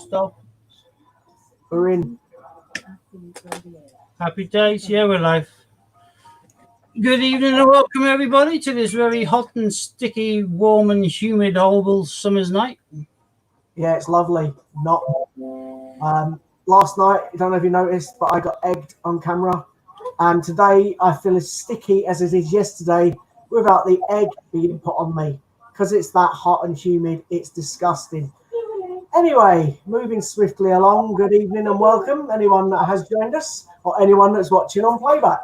Stop. We're in. Happy days. Yeah, we're live. Good evening and welcome everybody to this very hot and sticky, warm and humid, horrible summer's night. Yeah, it's lovely. Not. Last night, I don't know if you noticed, but I got egged on camera. And today I feel as sticky as it is yesterday without the egg being put on me. Because it's that hot and humid, it's disgusting. Anyway, moving swiftly along, good evening and welcome. Anyone that has joined us or anyone that's watching on playback.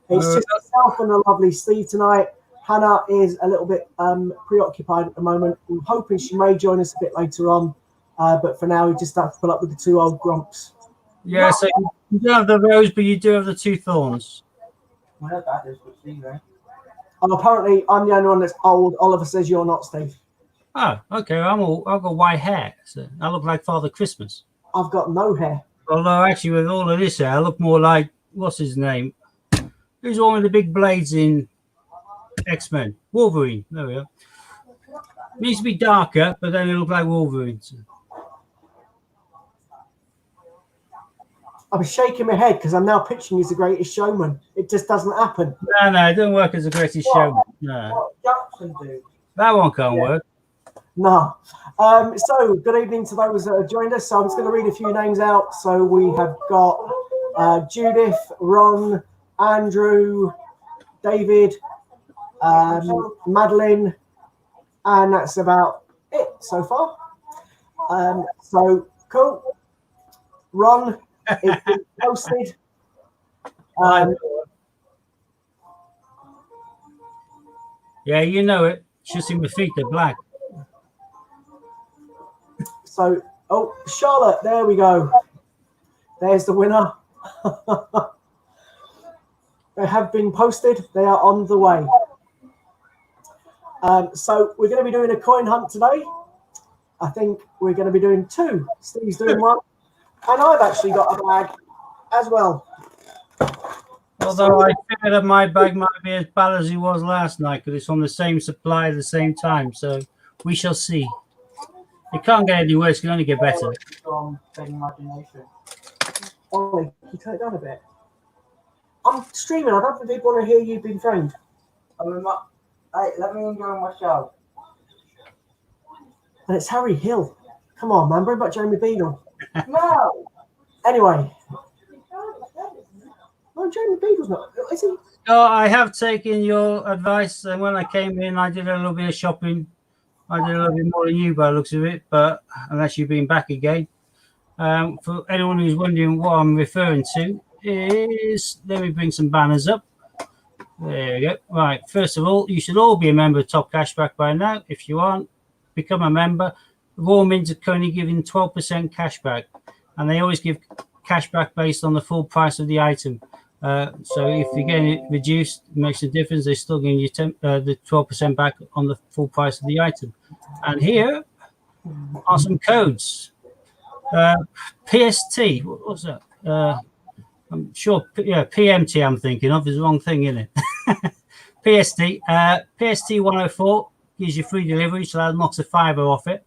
It's just myself and the lovely Steve tonight. Hannah is a little bit preoccupied at the moment. I'm hoping she may join us a bit later on. But for now, we just have to pull up with the two old grumps. Yeah, so you don't have the rose, but you do have the two thorns. Well, that is what Steve, eh? And apparently, I'm the only one that's old. Oliver says you're not, Steve. Oh, okay. I've got white hair, so I look like Father Christmas. I've got no hair. Although, actually, with all of this hair, I look more like, what's his name? Who's one with the big blades in X-Men? Wolverine. There we go. Needs to be darker, but then it looks like Wolverine. So. I'm shaking my head because I'm now pitching he's the greatest showman. It just doesn't happen. No, it doesn't work as a greatest showman. No. What Jackson do? That one can't work. No. So, good evening to those that have joined us. So, I'm just going to read a few names out. So, we have got Judith, Ron, Andrew, David, Madeline, and that's about it so far. So, cool. Ron, it's been posted. Yeah, you know it. Just in my feet, they're black. So, Charlotte, there we go. There's the winner. They have been posted. They are on the way. So, we're going to be doing a coin hunt today. I think we're going to be doing two. Steve's doing one. And I've actually got a bag as well. Although I figured that my bag might be as bad as it was last night because it's on the same supply at the same time. So we shall see. It can't get any worse. It can only get better. Imagination. Ollie, can you turn it down a bit? I'm streaming. I don't think people want to hear you being framed. Hey, let me enjoy my show. And it's Harry Hill. Come on, man. Bring back Jeremy Beadle. No. Anyway. Oh, Jeremy Beadle's not. Is he? No, I have taken your advice. And when I came in, I did a little bit of shopping. I did a little bit more than you by the looks of it. But unless you've been back again. For anyone who's wondering what I'm referring to is, let me bring some banners up. There we go. Right. First of all, you should all be a member of Top Cashback by now. If you aren't, become a member. Raw Mint are currently giving 12% cashback, and they always give cashback based on the full price of the item. So if you're getting it reduced, it makes a difference. They're still giving you the 12% back on the full price of the item. And here are some codes. PST, what was that? I'm sure, yeah, PMT I'm thinking of. There's the wrong thing in it. PST 104 gives you free delivery, so that knocks a fiver off it.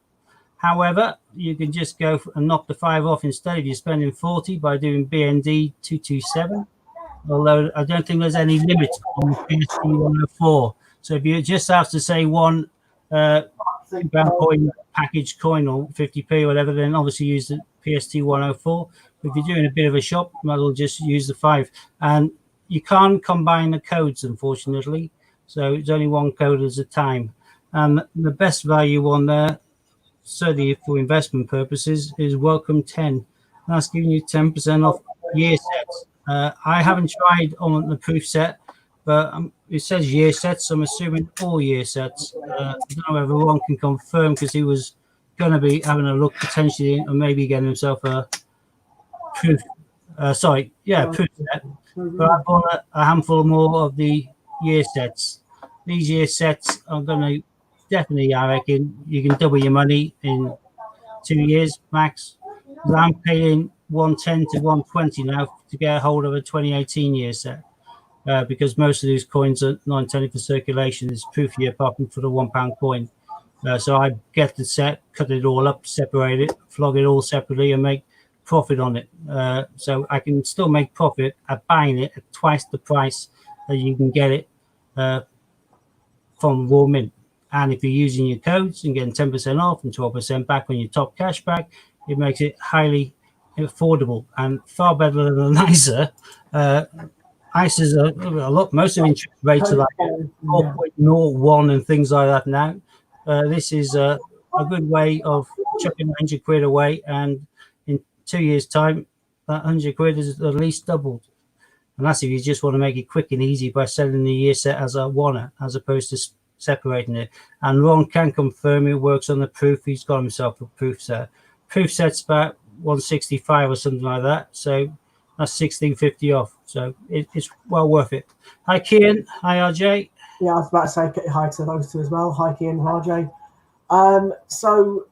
However, you can just go and knock the five off instead if you're spending 40 by doing BND 227. Although I don't think there's any limit on the PST 104. So if you just have to say one £2 coin, package coin or 50p or whatever, then obviously use the PST 104. But if you're doing a bit of a shop, you might as well just use the 5. And you can't combine the codes, unfortunately. So it's only one code at a time. And the best value one there, certainly for investment purposes, is Welcome 10. That's giving you 10% off year sets. I haven't tried on the proof set, but it says year sets, so I'm assuming all year sets. I don't know whether Ron can confirm because he was going to be having a look potentially and maybe getting himself a proof. Proof set. But I bought a handful more of the year sets. These year sets are going to definitely, I reckon, you can double your money in 2 years max. I'm paying 110 to 120 now to get a hold of a 2018 year set because most of these coins are not intended for circulation. It's proof year apart from for the £1 coin. So I get the set, cut it all up, separate it, flog it all separately, and make profit on it. So I can still make profit at buying it at twice the price that you can get it from raw mint. And if you're using your codes and getting 10% off and 12% back on your top cash back, it makes it highly affordable and far better than an ISA. ISAs are a lot, most of interest rates are like 4.01 and things like that now. This is a good way of chucking 100 quid away, and in 2 years' time, that 100 quid is at least doubled. And that's if you just want to make it quick and easy by selling the year set as a one, as opposed to separating it. And Ron can confirm it works on the proof. He's got himself a proof set. Proof set's about 165 or something like that. So that's 1650 off. So it's well worth it. Hi, Kian. Hi, RJ. Yeah, I was about to say hi to those two as well. Hi, Kian and RJ. So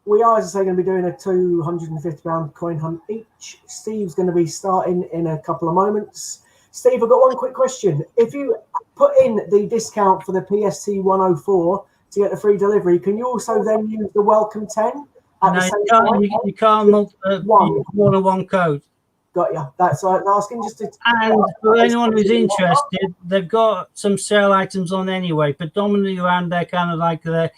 we are, as I say, going to be doing a £250 coin hunt each. Steve's going to be starting in a couple of moments. Steve, I've got one quick question. If you put in the discount for the PST 104 to get the free delivery, can you also then use the welcome 10 at the same time? You can't more than one code. Got you. That's what I was asking. Just to, and for anyone who's interested, they've got some sale items on anyway, predominantly around their kind of like their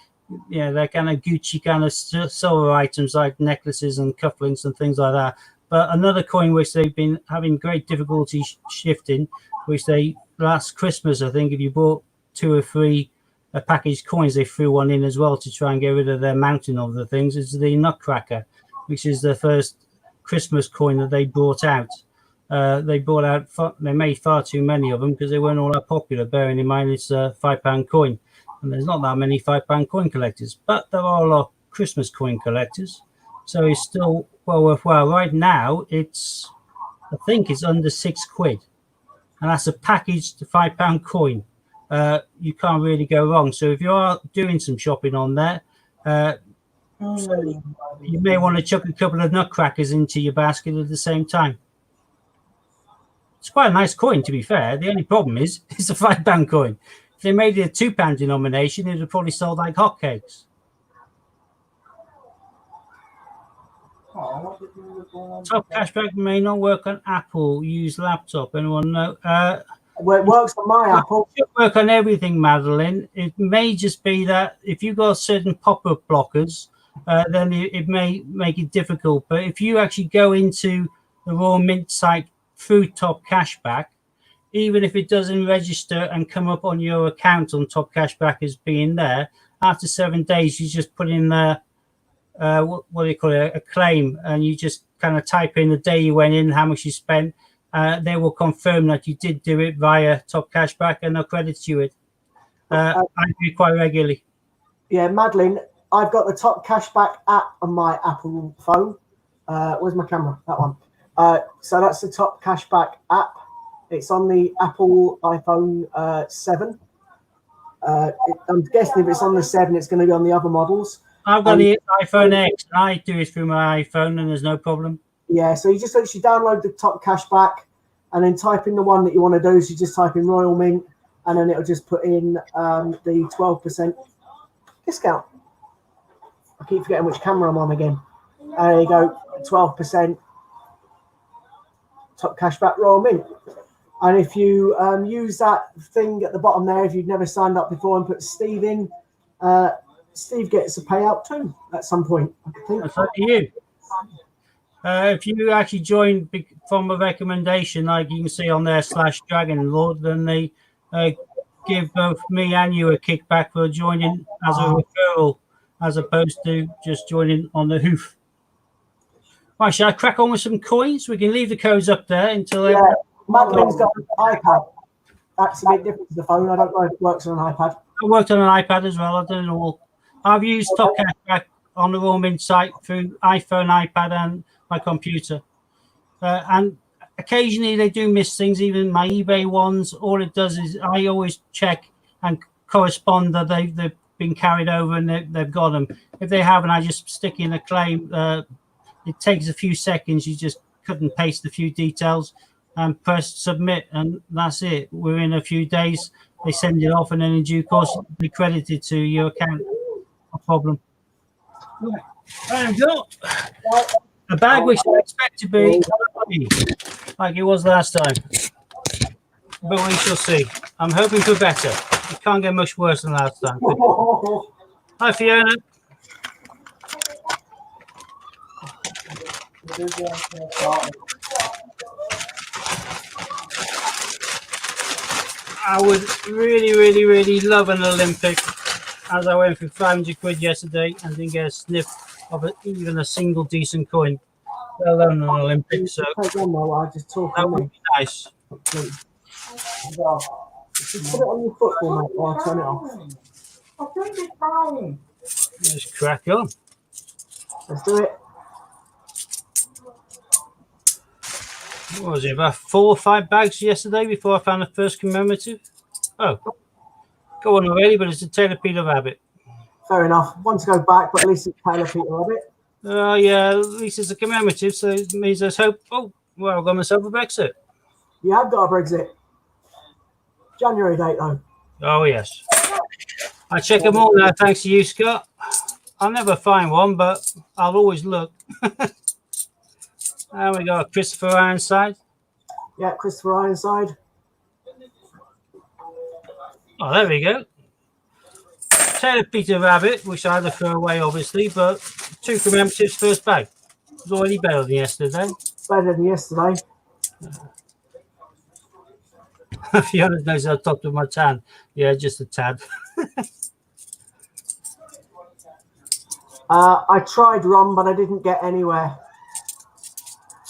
kind of Gucci kind of silver items like necklaces and cufflinks and things like that. But another coin which they've been having great difficulty shifting, which they last Christmas, I think, if you bought 2 or 3 packaged coins, they threw one in as well to try and get rid of their mountain of the things. Is the Nutcracker, which is the first Christmas coin that they brought out. They made far too many of them because they weren't all that popular, bearing in mind it's a £5 coin. And there's not that many £5 coin collectors, but there are a lot of Christmas coin collectors. So it's still well worthwhile. Right now, I think it's under £6, and that's a packaged £5 coin. You can't really go wrong. So if you are doing some shopping on there, you may want to chuck a couple of Nutcrackers into your basket at the same time. It's quite a nice coin, to be fair. The only problem is it's a £5 coin. If they made it a £2 denomination, it would probably sold like hotcakes. Top cashback may not work on Apple. Use laptop. Anyone know? Well, it works on my Apple. It should work on everything, Madeline. It may just be that if you've got certain pop-up blockers, then it may make it difficult. But if you actually go into the Raw Mint site through Top Cashback, even if it doesn't register and come up on your account on Top Cashback as being there, after 7 days, you just put in what do you call it, a claim, and you just kind of type in the day you went in, how much you spent. They will confirm that you did do it via Top Cashback, and they'll credit you it. I do it quite regularly. Yeah, Madeline, I've got the Top Cashback app on my Apple phone. Where's my camera? That one. So that's the Top Cashback app. It's on the Apple iPhone 7. I'm guessing if it's on the 7, it's going to be on the other models. I've got the iPhone X, and I do it through my iPhone, and there's no problem. Yeah, so you just actually download the Top Cashback, and then type in the one that you want to do. So you just type in Royal Mint, and then it'll just put in the 12% discount. I keep forgetting which camera I'm on again. There you go, 12% Top Cashback Royal Mint. And if you use that thing at the bottom there, if you've never signed up before and put Steve in, Steve gets a payout too at some point, I think. That's up to you. If you actually join from a recommendation, like you can see on there /Dragon Lord, then they give both me and you a kickback for joining as a referral, as opposed to just joining on the hoof. Right, shall I crack on with some coins? We can leave the codes up there until yeah. Madeline's got an iPad. That's a bit different to the phone. I don't know if it works on an iPad. I worked on an iPad as well. I've done it all. I've used Top Cashback on the Raw Mint site through iPhone, iPad, and my computer. And occasionally they do miss things, even my eBay ones. All it does is I always check and correspond that they've been carried over and they've got them. If they haven't, I just stick in a claim. It takes a few seconds. You just cut and paste a few details and press submit, and that's it. Within a few days, they send it off, and then in due course, they credit it to your account. No problem. Right. And got a bag which I expect to be like it was last time. But we shall see. I'm hoping for better. It can't get much worse than last time. Hi, Fiona. I would really love an Olympic, as I went for 500 quid yesterday and didn't get a sniff of even a single decent coin, let alone an Olympic. So Take one more while I just talk that on would me. be nice. Just put it on your football, mate, while I turn it off. I think it's fine. Let's crack on. Let's do it. What was it, about 4 or 5 bags yesterday before I found the first commemorative? Oh, go on already, but it's a Taylor Peter Rabbit. Fair enough. Want to go back, but at least it's Taylor Peter Rabbit. Oh, yeah, at least it's a commemorative, so it means there's hope. Oh, well, I've got myself a Brexit. You have got a Brexit. January date, though. Oh, yes. I check them all now, thanks to you, Scott. I'll never find one, but I'll always look. And we got Christopher Ironside. Yeah, Christopher Ironside. Oh, there we go. Taylor Peter Rabbit, which I had to throw away, obviously, but 2 commemoratives, first bag. It was already better than yesterday. Better than yesterday. Fiona knows I talked with my tan. Yeah, just a tad. I tried Ron, but I didn't get anywhere.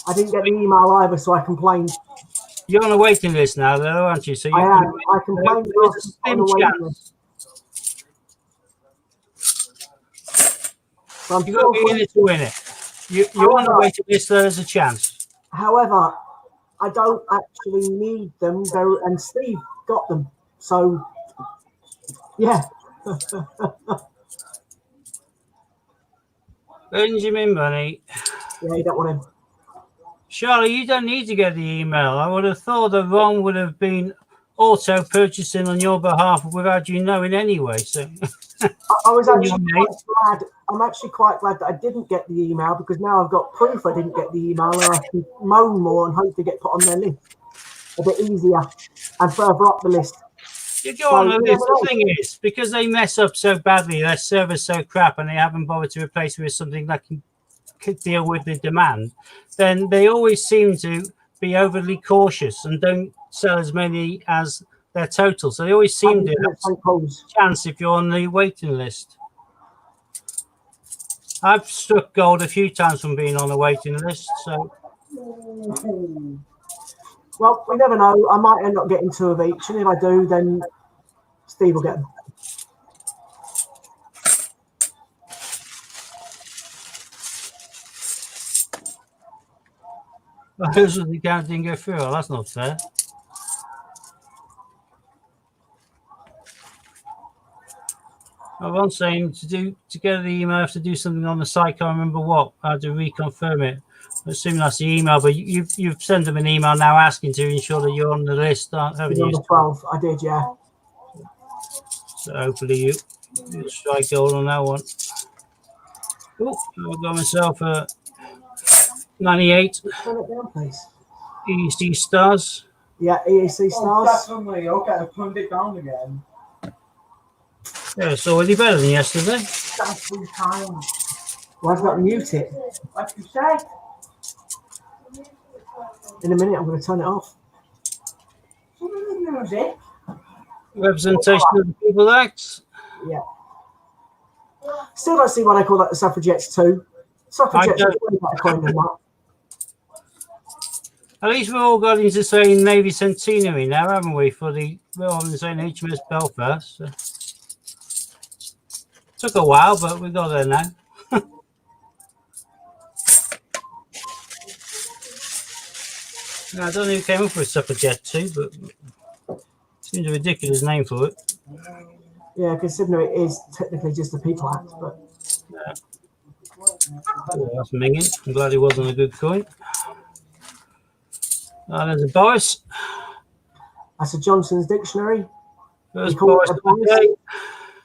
I didn't get the email either, so I complained. You're on a waiting list now, though, aren't you? So I am. I complained There's a on the slim waiting chance. list. So I'm You've got to be in it to win it. You're on the waiting list, so there's a chance. However, I don't actually need them, and Steve got them. So, yeah. Benjamin Bunny. Yeah, you don't want him. Charlie, you don't need to get the email. I would have thought that Ron would have been auto purchasing on your behalf without you knowing anyway. So I was actually quite glad. I'm actually quite glad that I didn't get the email, because now I've got proof I didn't get the email, and I can moan more and hope to get put on their list a bit easier and further up the list. you go on the list. The thing is, because they mess up so badly, their server's so crap, and they haven't bothered to replace it with something that can deal with the demand, then they always seem to be overly cautious and don't sell as many as their total. So they always seem to have a chance if you're on the waiting list. I've struck gold a few times from being on the waiting list. So, well, we never know. I might end up getting 2 of each, and if I do, then Steve will get them. those are the guys didn't go through. Oh, that's not fair. I'm saying to get the email, I have to do something on the site. Can't remember what. I had to reconfirm it. I assume that's the email, but you've sent them an email now asking to ensure that you're on the list, haven't you? On the 12, I did, yeah. So hopefully you strike gold on that one. Oh, I've got myself a 98 Turn it down, please. EC Stars. Yeah, EAC Oh, stars. definitely. Okay, I turned it down again. Yeah, it's already better than yesterday. That's 3 times. Why have I got to mute it? Like you said. In a minute, I'm going to turn it off. Some of the music. Representation of the People Act. Yeah. Still don't see why they call that the suffragettes too. Suffragettes are way better coin than that. At least we've all got into saying Navy Centenary now, haven't we? We're all saying HMS Belfast. So. Took a while, but we got there now. I don't know who came up with Suffragette too, but seems a ridiculous name for it. Yeah, considering it is technically just a People Act, but Yeah. Oh, that's minging. I'm glad it wasn't a good coin. There's a Boris. that's a Johnson's dictionary. First We call Boris it a of the day.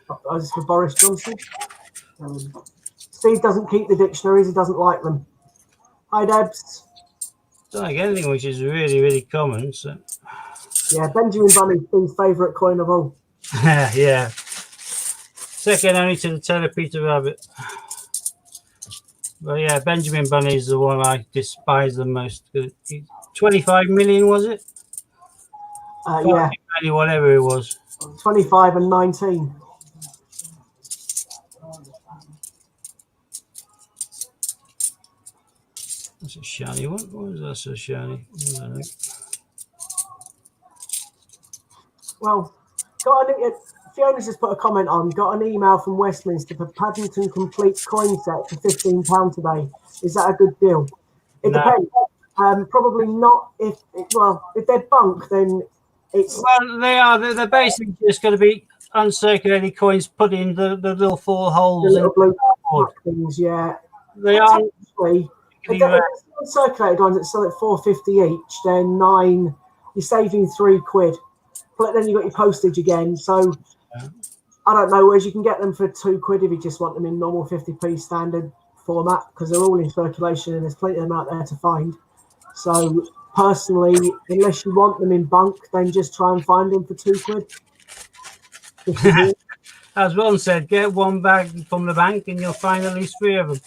Boris. That's for Boris Johnson. Steve doesn't keep the dictionaries. He doesn't like them. Hi, Debs. Don't like anything which is really, really common. So Yeah, Benjamin Bunny, Steve's favourite coin of all. yeah. Second only to the Taylor Peter Rabbit. But yeah, Benjamin Bunny is the one I despise the most. 25 million, was it? Yeah. Whatever it was. 25 and 19. That's a shiny one. What was that so shiny? I don't know. Well, Fiona's just put a comment on. Got an email from Westminster for Paddington Complete coin set for £15 today. Is that a good deal? It depends. Probably not. If they're bunk, then it's. Well, they are. They're basically just going to be uncirculated coins put in the little 4 holes. The little blue things, yeah. They are. If they're uncirculated ones that sell at £4.50 each, then 9. You're saving £3. But then you got your postage again. So I don't know. Whereas you can get them for £2 if you just want them in normal 50p standard format, because they're all in circulation and there's plenty of them out there to find. So personally, unless you want them in bunk, then just try and find them for £2. As Ron said, get one bag from the bank and you'll find at least 3 of them.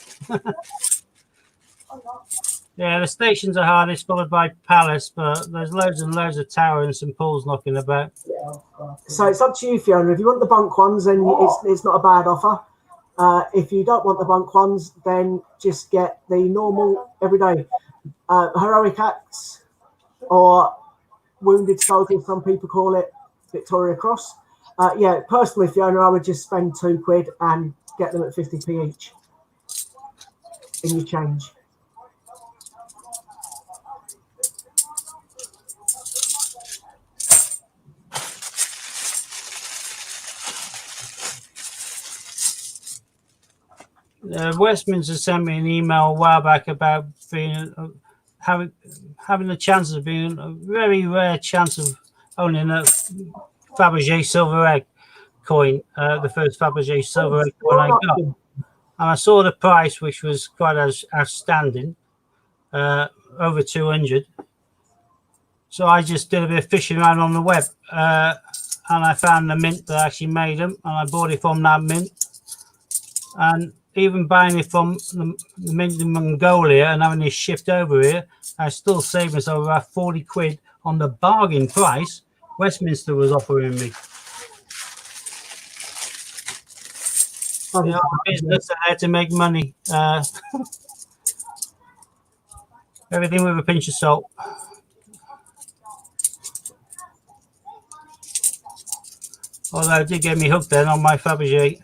Yeah, the stations are hardest, followed by Palace, but there's loads and loads of Tower and St Paul's knocking about. So it's up to you, Fiona. If you want the bunk ones, then it's not a bad offer. If you don't want the bunk ones, then just get the normal everyday heroic acts, or wounded soldiers, some people call it, Victoria Cross. Yeah, personally, Fiona, I would just spend £2 and get them at 50p each in your change. Westminster sent me an email a while back about being having the chances of being a very rare chance of owning a Fabergé silver egg coin, the first Fabergé silver egg coin I got, and I saw the price, which was quite outstanding, over 200. So I just did a bit of fishing around on the web, and I found the mint that actually made them, and I bought it from that mint. And even buying it from the mint in Mongolia and having it shipped over here, I still saved myself about £40 on the bargain price Westminster was offering me. Business, I had to make money. Everything with a pinch of salt. Although it did get me hooked then on my Fabergé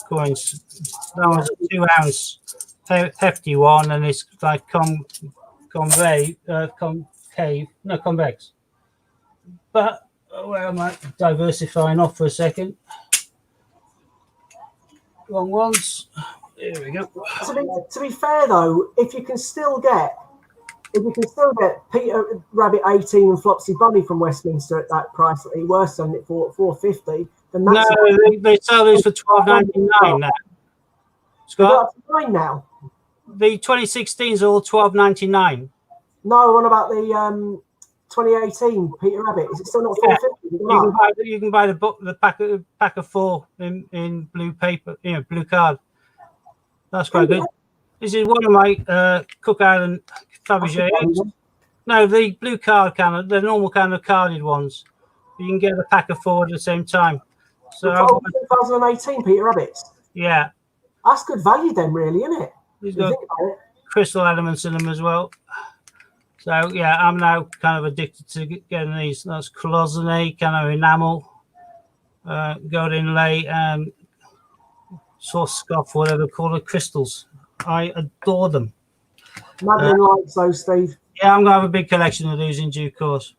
coins. That was a 2 ounce hefty one, and it's like convex. But where am I diversifying off for a second? Wrong ones. There we go. To be fair though, if you can still get Peter Rabbit 18 and Flopsy Bunny from Westminster at that price that he was selling it for at $4.50, then that's they sell these for $12.99 now. Scott, they're up to $9 now. The 2016s are all $12.99. No, what about the 2018 Peter Rabbit? Is it still not $4.50? You can buy the book, the pack of 4 in blue paper, blue card. That's quite good. This is one of my Cook Island Fabergé eggs. No, the blue card the normal kind of carded ones. You can get a pack of 4 at the same time. So 2018 Peter Rabbits. Yeah. That's good value then, really, isn't it? He's got crystal elements in them as well. So, yeah, I'm now kind of addicted to getting these. That's cloisonné, kind of enamel, gold inlay, and Swarovski, whatever they call it, crystals. I adore them. Madeline likes those, Steve. Yeah, I'm going to have a big collection of these in due course.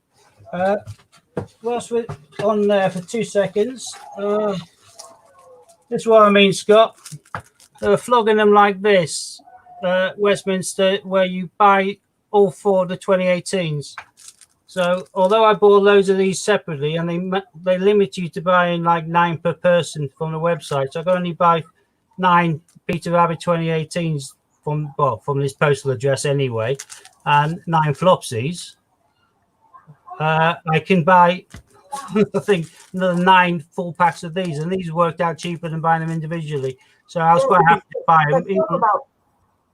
Whilst we're on there for 2 seconds, this is what I mean, Scott. They're flogging them like this, Westminster, where you buy all 4 of the 2018s. So although I bought loads of these separately, and they limit you to buying like 9 per person from the website, so I can only buy 9 Peter Rabbit 2018s from this postal address anyway, and 9 Flopsies, I can buy I think another 9 full packs of these, and these worked out cheaper than buying them individually. So I was quite happy to buy them.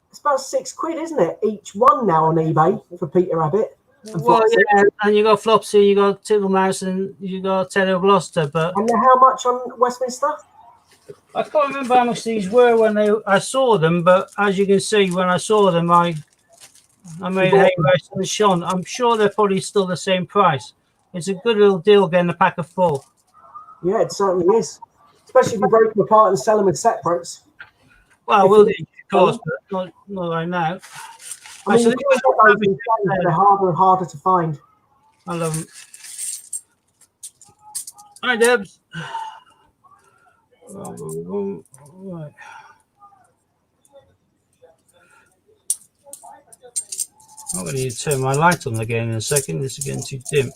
It's about £6, isn't it? Each one now on eBay for Peter Rabbit. Well, yeah, and you got Flopsy, you got Tittlemouse, and you got Teddy of Gloucester. But and how much on Westminster? I can't remember how much these were when I saw them, but as you can see, when I saw them, I made hay rice and Sean. I'm sure they're probably still the same price. It's a good little deal getting a pack of 4. Yeah, it certainly is. Especially if you break them apart and sell them as separates. Well, we'll do, of course, but not right now. I mean, they're harder and harder to find. I love them. Hi, Debs. Right. I'm going to need to turn my light on again in a second. This is getting too dim.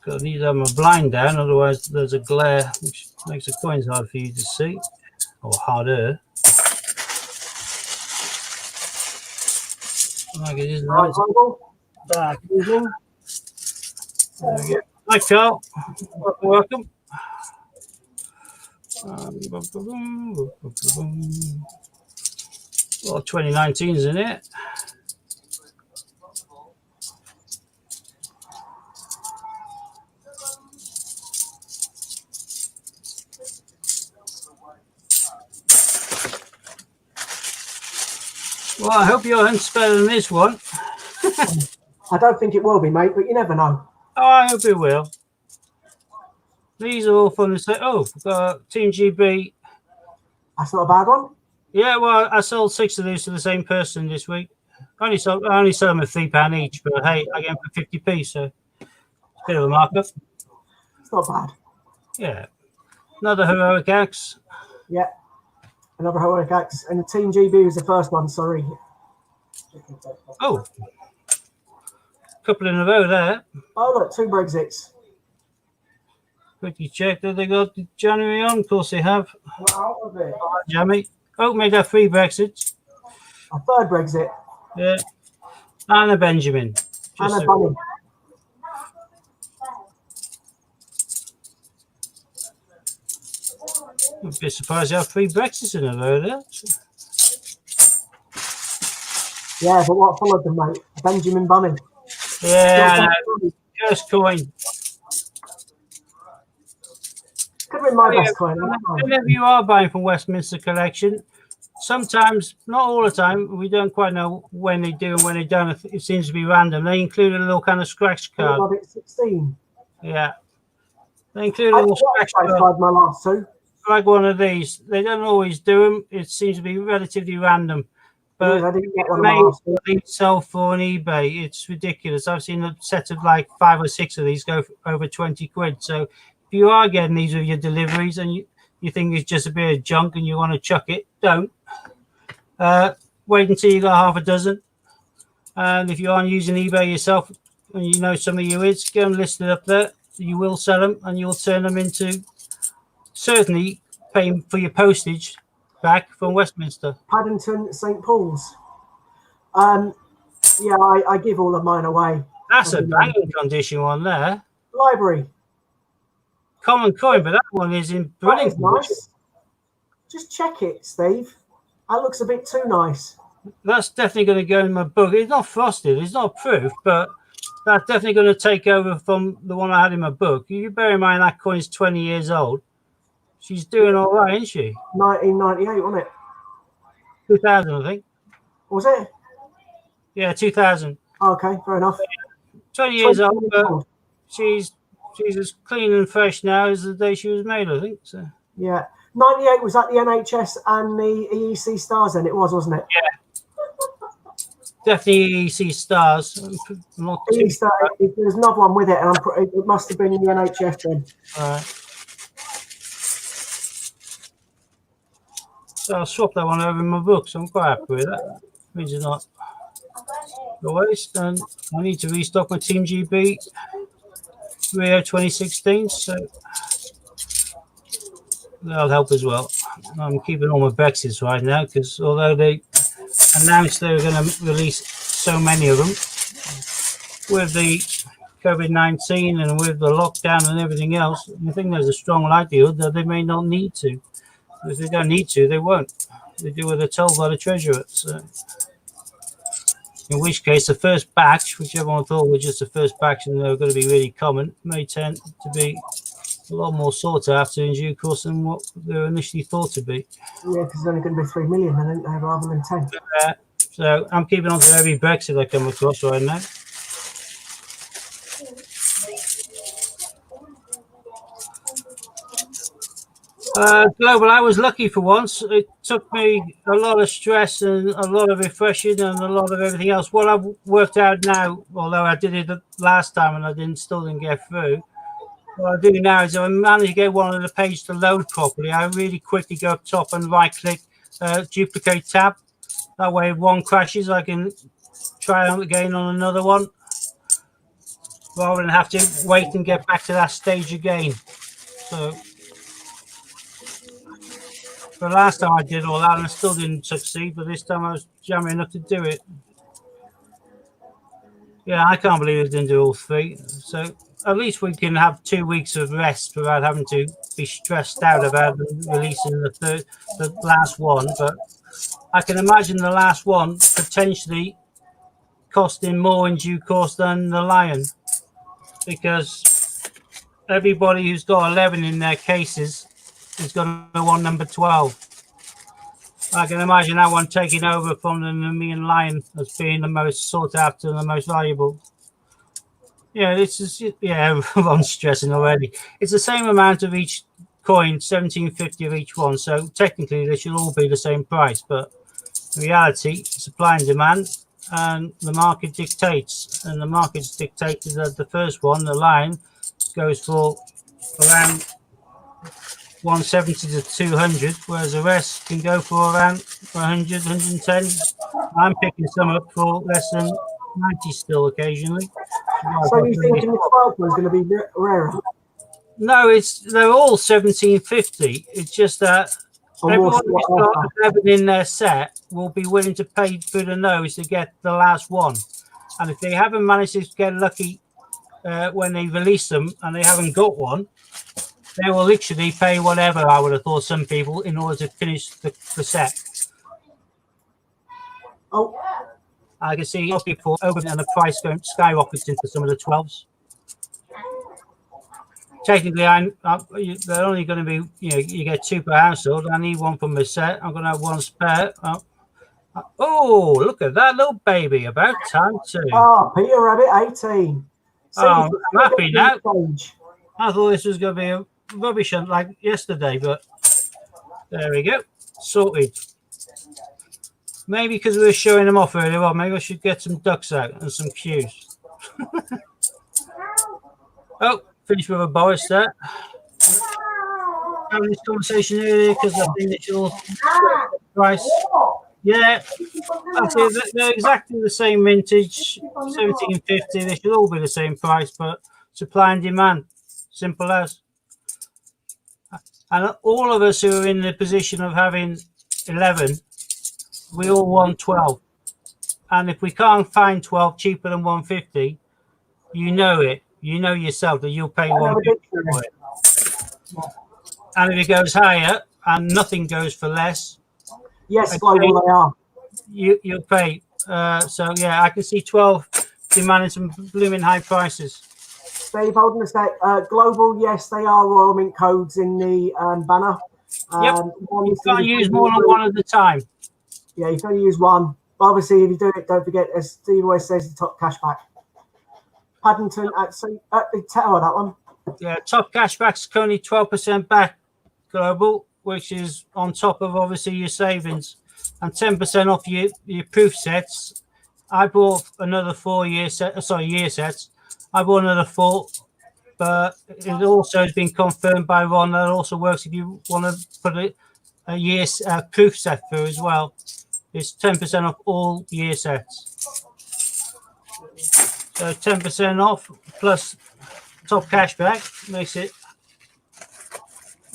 I need to have my blind down, otherwise there's a glare which makes the coins hard for you to see, or harder. Like it is now. Back. There we go. Hi, Carl. Welcome. Well, 2019's in it. Well, I hope your hunt's better than this one. I don't think it will be, mate, but you never know. Oh, I hope it will. These are all from the same. Oh, Team GB. That's not a bad one. Yeah, well, I sold 6 of these to the same person this week. I only sold them at £3 each, but hey, I get them for 50p, so it's a bit of a markup. It's not bad. Yeah. Another heroic axe. Yeah. Another heroic axe. And the Team GB was the first one, sorry. Oh. Couple in a row there. Oh, look, 2 Brexits. Quickly check that they got the January on. Of course they have. Out of it. Jammy. Oh, made that 3 Brexits. A 3rd Brexit. Yeah. And a Benjamin. And a bunny. I'm a bit surprised you have 3 Brexits in a row there. Yeah, but what followed them, mate? Benjamin Bunny. Yeah, first coin. Could have been my best coin. Whenever you are buying from Westminster Collection, sometimes, not all the time, we don't quite know when they do and when they don't. It seems to be random. They include a little kind of scratch card. 16. Yeah. They include a little scratch card. My last 2. Like one of these. They don't always do them. It seems to be relatively random. But I didn't get one they sell for on eBay. It's ridiculous. I've seen a set of like 5 or 6 of these go for over 20 quid. So if you are getting these with your deliveries and you think it's just a bit of junk and you want to chuck it, don't. Wait until you got half a dozen. And if you aren't using eBay yourself and you know some of you is, go and list it up there. You will sell them and you'll turn them into certainly paying for your postage back from Westminster. Paddington, St. Paul's. Yeah, I give all of mine away. That's a banging condition one there. Library. Common coin, but that one is in brilliant condition. Nice. Just check it, Steve. That looks a bit too nice. That's definitely going to go in my book. It's not frosted. It's not proof, but that's definitely going to take over from the one I had in my book. You bear in mind that coin's 20 years old. She's doing all right, isn't she? 1998, wasn't it? 2000, I think. Was it? Yeah, 2000. Okay, fair enough. 20 years old, but she's as clean and fresh now as the day she was made, I think. So. Yeah. 98 was at the NHS and the EEC Stars then, it was, wasn't it? Yeah. Definitely EEC Stars. There's another one with it, and it must have been in the NHS then. All right. So I'll swap that one over in my book, so I'm quite happy with that. Means it's not a waste. And I need to restock my Team GB Rio 2016. So That'll help as well. I'm keeping all my Brexits right now because although they announced they were going to release so many of them, with the COVID-19 and with the lockdown and everything else, I think there's a strong likelihood that they may not need to. If they don't need to, they won't. They do what they're told by the Treasurer. So, in which case, the first batch, which everyone thought was just the first batch and they were going to be really common, may tend to be a lot more sought after in due course than what they were initially thought to be. Yeah, because there's only going to be 3 million, then, isn't there, rather than 10. So I'm keeping on to every Brexit I come across right now. Global, I was lucky for once. It took me a lot of stress and a lot of refreshing and a lot of everything else. What I've worked out now, although I did it last time and I still didn't get through, what I do now is if I manage to get one of the pages to load properly, I really quickly go up top and right click duplicate tab. That way if one crashes, I can try out again on another one rather than have to wait and get back to that stage again. So the last time I did all that and I still didn't succeed, but this time I was jamming enough to do it. Yeah, I can't believe it didn't do all three. So at least we can have 2 weeks of rest without having to be stressed out about releasing the last one. But I can imagine the last one potentially costing more in due course than the Lion, because everybody who's got 11 in their cases is going to want number 12. I can imagine that one taking over from the Nemean Lion as being the most sought after and the most valuable. Yeah, this is I'm stressing already. It's the same amount of each coin, 1750 of each one. So technically they should all be the same price, but in reality, supply and demand and the market dictates. And the market's dictated that the first one, the Lion, goes for around 170 to 200, whereas the rest can go for around 100, 110. I'm picking some up for less than 90 still occasionally. So you thinking the 12 one's going to be rarer? No, they're all 1750. It's just that everyone who's got 11 in their set will be willing to pay through the nose to get the last one. And if they haven't managed to get lucky when they release them and they haven't got one, they will literally pay whatever, I would have thought, some people, in order to finish the set. Oh, I can see most people open and the price going skyrockets into some of the 12s. Technically, they're only going to be, you get 2 per household. I need one from the set. I'm going to have one spare. Oh, look at that little baby. About time too. Oh, Peter Rabbit 18. I'm happy now. I thought this was going to be a rubbish hunt like yesterday, but there we go. Sorted. Maybe because we were showing them off earlier on, maybe I should get some ducks out and some cues. Oh, finished with a Boris there. Having this conversation earlier because I think they should all price. Yeah, they're exactly the same vintage, 1750. They should all be the same price, but supply and demand, simple as. And all of us who are in the position of having 11, we all want 12. And if we can't find 12 cheaper than 150, you know it. You know yourself that you'll pay 150 for it. And if it goes higher and nothing goes for less, yes, Global, they are. You'll pay. So yeah, I can see 12 demanding some blooming high prices. Steve, holding a sec. Global, yes, they are Royal Mint codes in the banner. Yep. You can't use more than one at a time. Yeah, you can only use one. But obviously, if you do it, don't forget, as Steve always says, the top cashback. Paddington at the tower, that one. Yeah, top cashback's currently 12% back, Global, which is on top of obviously your savings, and 10% off your proof sets. I bought another year sets. I bought another 4, but it also has been confirmed by Ron that it also works if you want to put a year's proof set through as well. It's 10% off all year sets. So 10% off plus top cashback makes it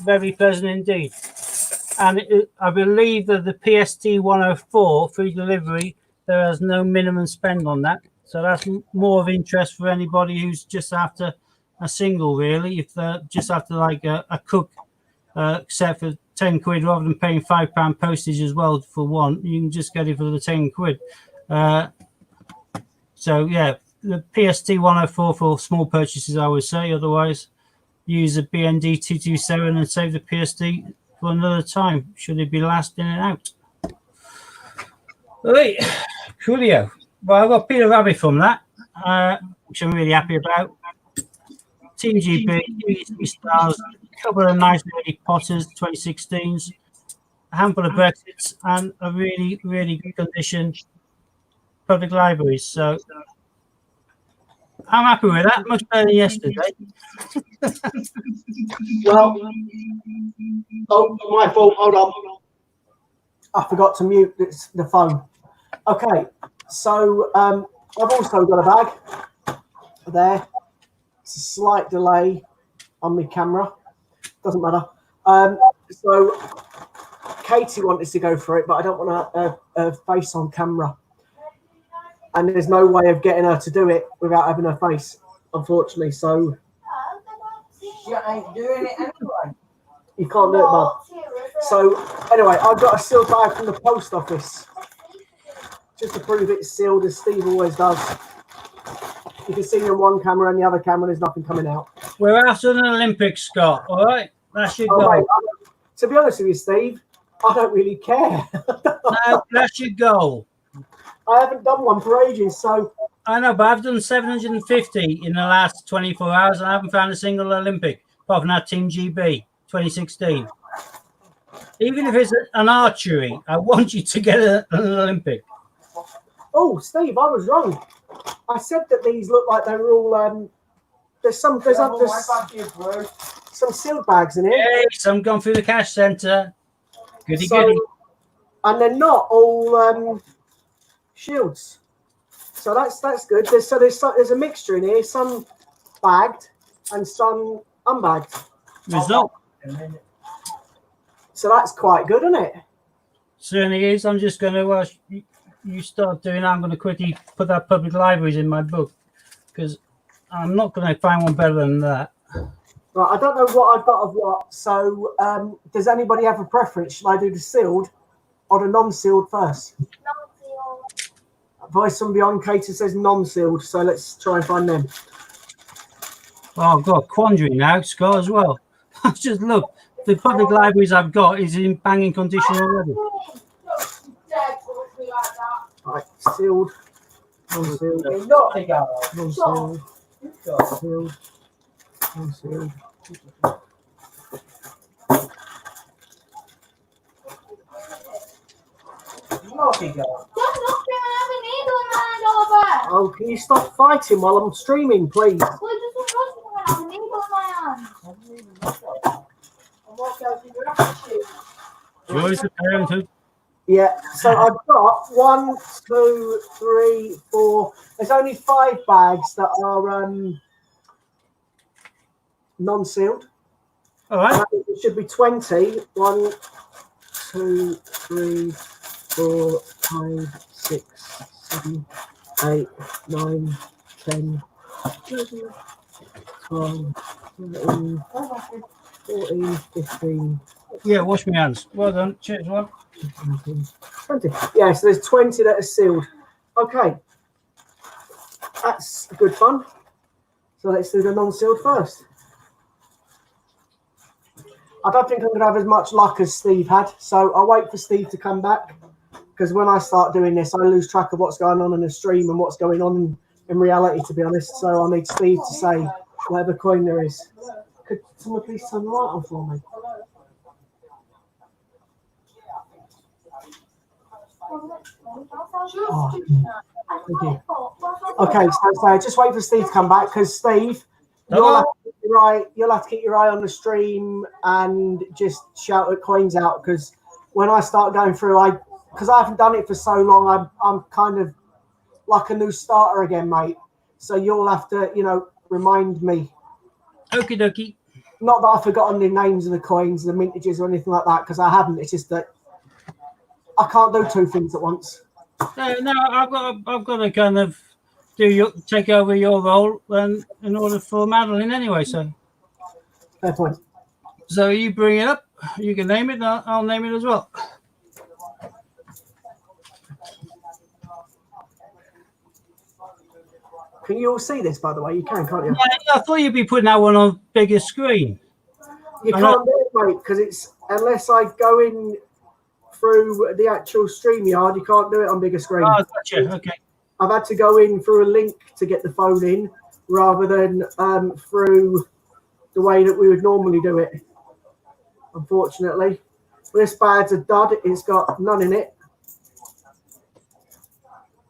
very pleasant indeed. And I believe that the PST 104 free delivery, there is no minimum spend on that. So that's more of interest for anybody who's just after a single, really. If they're just after like a cook set for 10 quid rather than paying £5 postage as well for one, you can just get it for the 10 quid. So yeah, the PST 104 for small purchases, I would say. Otherwise, use the BND 227 and save the PST for another time, should it be last in and out. Right, coolio. Well, I've got Peter Rabbit from that, which I'm really happy about. Team GB, 3 stars, a couple of nice Lady Potters 2016s, a handful of Brexits, and a really, really good condition public libraries. So I'm happy with that, much better than yesterday. Well, oh, my fault. Hold on. I forgot to mute the phone. Okay, so I've also got a bag there. It's a slight delay on my camera. Doesn't matter. So Katie wanted to go for it, but I don't want her face on camera. And there's no way of getting her to do it without having her face, unfortunately. So She ain't doing it anyway. you can't do it, Bob. So anyway, I've got a sealed bag from the post office, just to prove it's sealed, as Steve always does. You can see on one camera and the other camera, there's nothing coming out. We're after an Olympics, Scott. All right, that's your goal. Mate, to be honest with you, Steve, I don't really care. No, that's your goal. I haven't done one for ages, so I know, but I've done 750 in the last 24 hours, and I haven't found a single Olympic apart from that Team GB 2016. Even if it's an archery, I want you to get an Olympic. oh, Steve, I was wrong. I said that these look like they were all. There's some sealed bags in here. Hey, some gone through the cash centre. Goody So- goody. And they're not all shields, so that's good. There's a mixture in here, some bagged and some unbagged. Result So that's quite good, isn't it? certainly is. I'm just going to, you start doing that, I'm going to quickly put that public libraries in my book because I'm not going to find one better than that. Right, I don't know what I've got of what. So does anybody have a preference? Should I do the sealed or the non-sealed first? Voice from Beyond, Katie says non-sealed, so let's try and find them. Oh, I've got a quandary now, Scott, as well. Just look, the public libraries I've got is in banging condition already. Right, sealed, non-sealed, Naughty girl. non-sealed, sealed, non-sealed. Naughty girl. Oh, can you stop fighting while I'm streaming, please? Joys of parenthood. Yeah, so I've got 1, 2, 3, 4. There's only 5 bags that are non-sealed. All right. It should be 20. 1, 2, 3, 4, 5, 6, 7, 8, 9, 10, 11, 12, 13, 14, 15. Yeah, wash my hands. Well done. Cheers, one. 20. Yeah, so there's 20 that are sealed. Okay. That's good fun. So let's do the non-sealed first. I don't think I'm going to have as much luck as Steve had, so I'll wait for Steve to come back, because when I start doing this, I lose track of what's going on in the stream and what's going on in reality, to be honest. So I need Steve to say whatever coin there is. Could someone please turn the light on for me? Oh, thank you. Okay, so just wait for Steve to come back, because Steve, you'll have to keep your eye on the stream and just shout at coins out, because when I start going through, because I haven't done it for so long, I'm kind of like a new starter again, mate. So you'll have to, remind me. Okie dokie. Not that I've forgotten the names of the coins, the mintages, or anything like that, because I haven't. It's just that I can't do two things at once. No, I've got to kind of take over your role in order for Madeline anyway. So Fair point. you bring it up, you can name it, and I'll name it as well. Can you all see this, by the way? You can, can't you? Yeah, I thought you'd be putting that one on bigger screen. You I know. can't do it, mate, because it's unless I go in through the actual StreamYard, you can't do it on bigger screen. Oh, gotcha. Okay. I've had to go in through a link to get the phone in, rather than through the way that we would normally do it. Unfortunately, this bad's a dud. It's got none in it.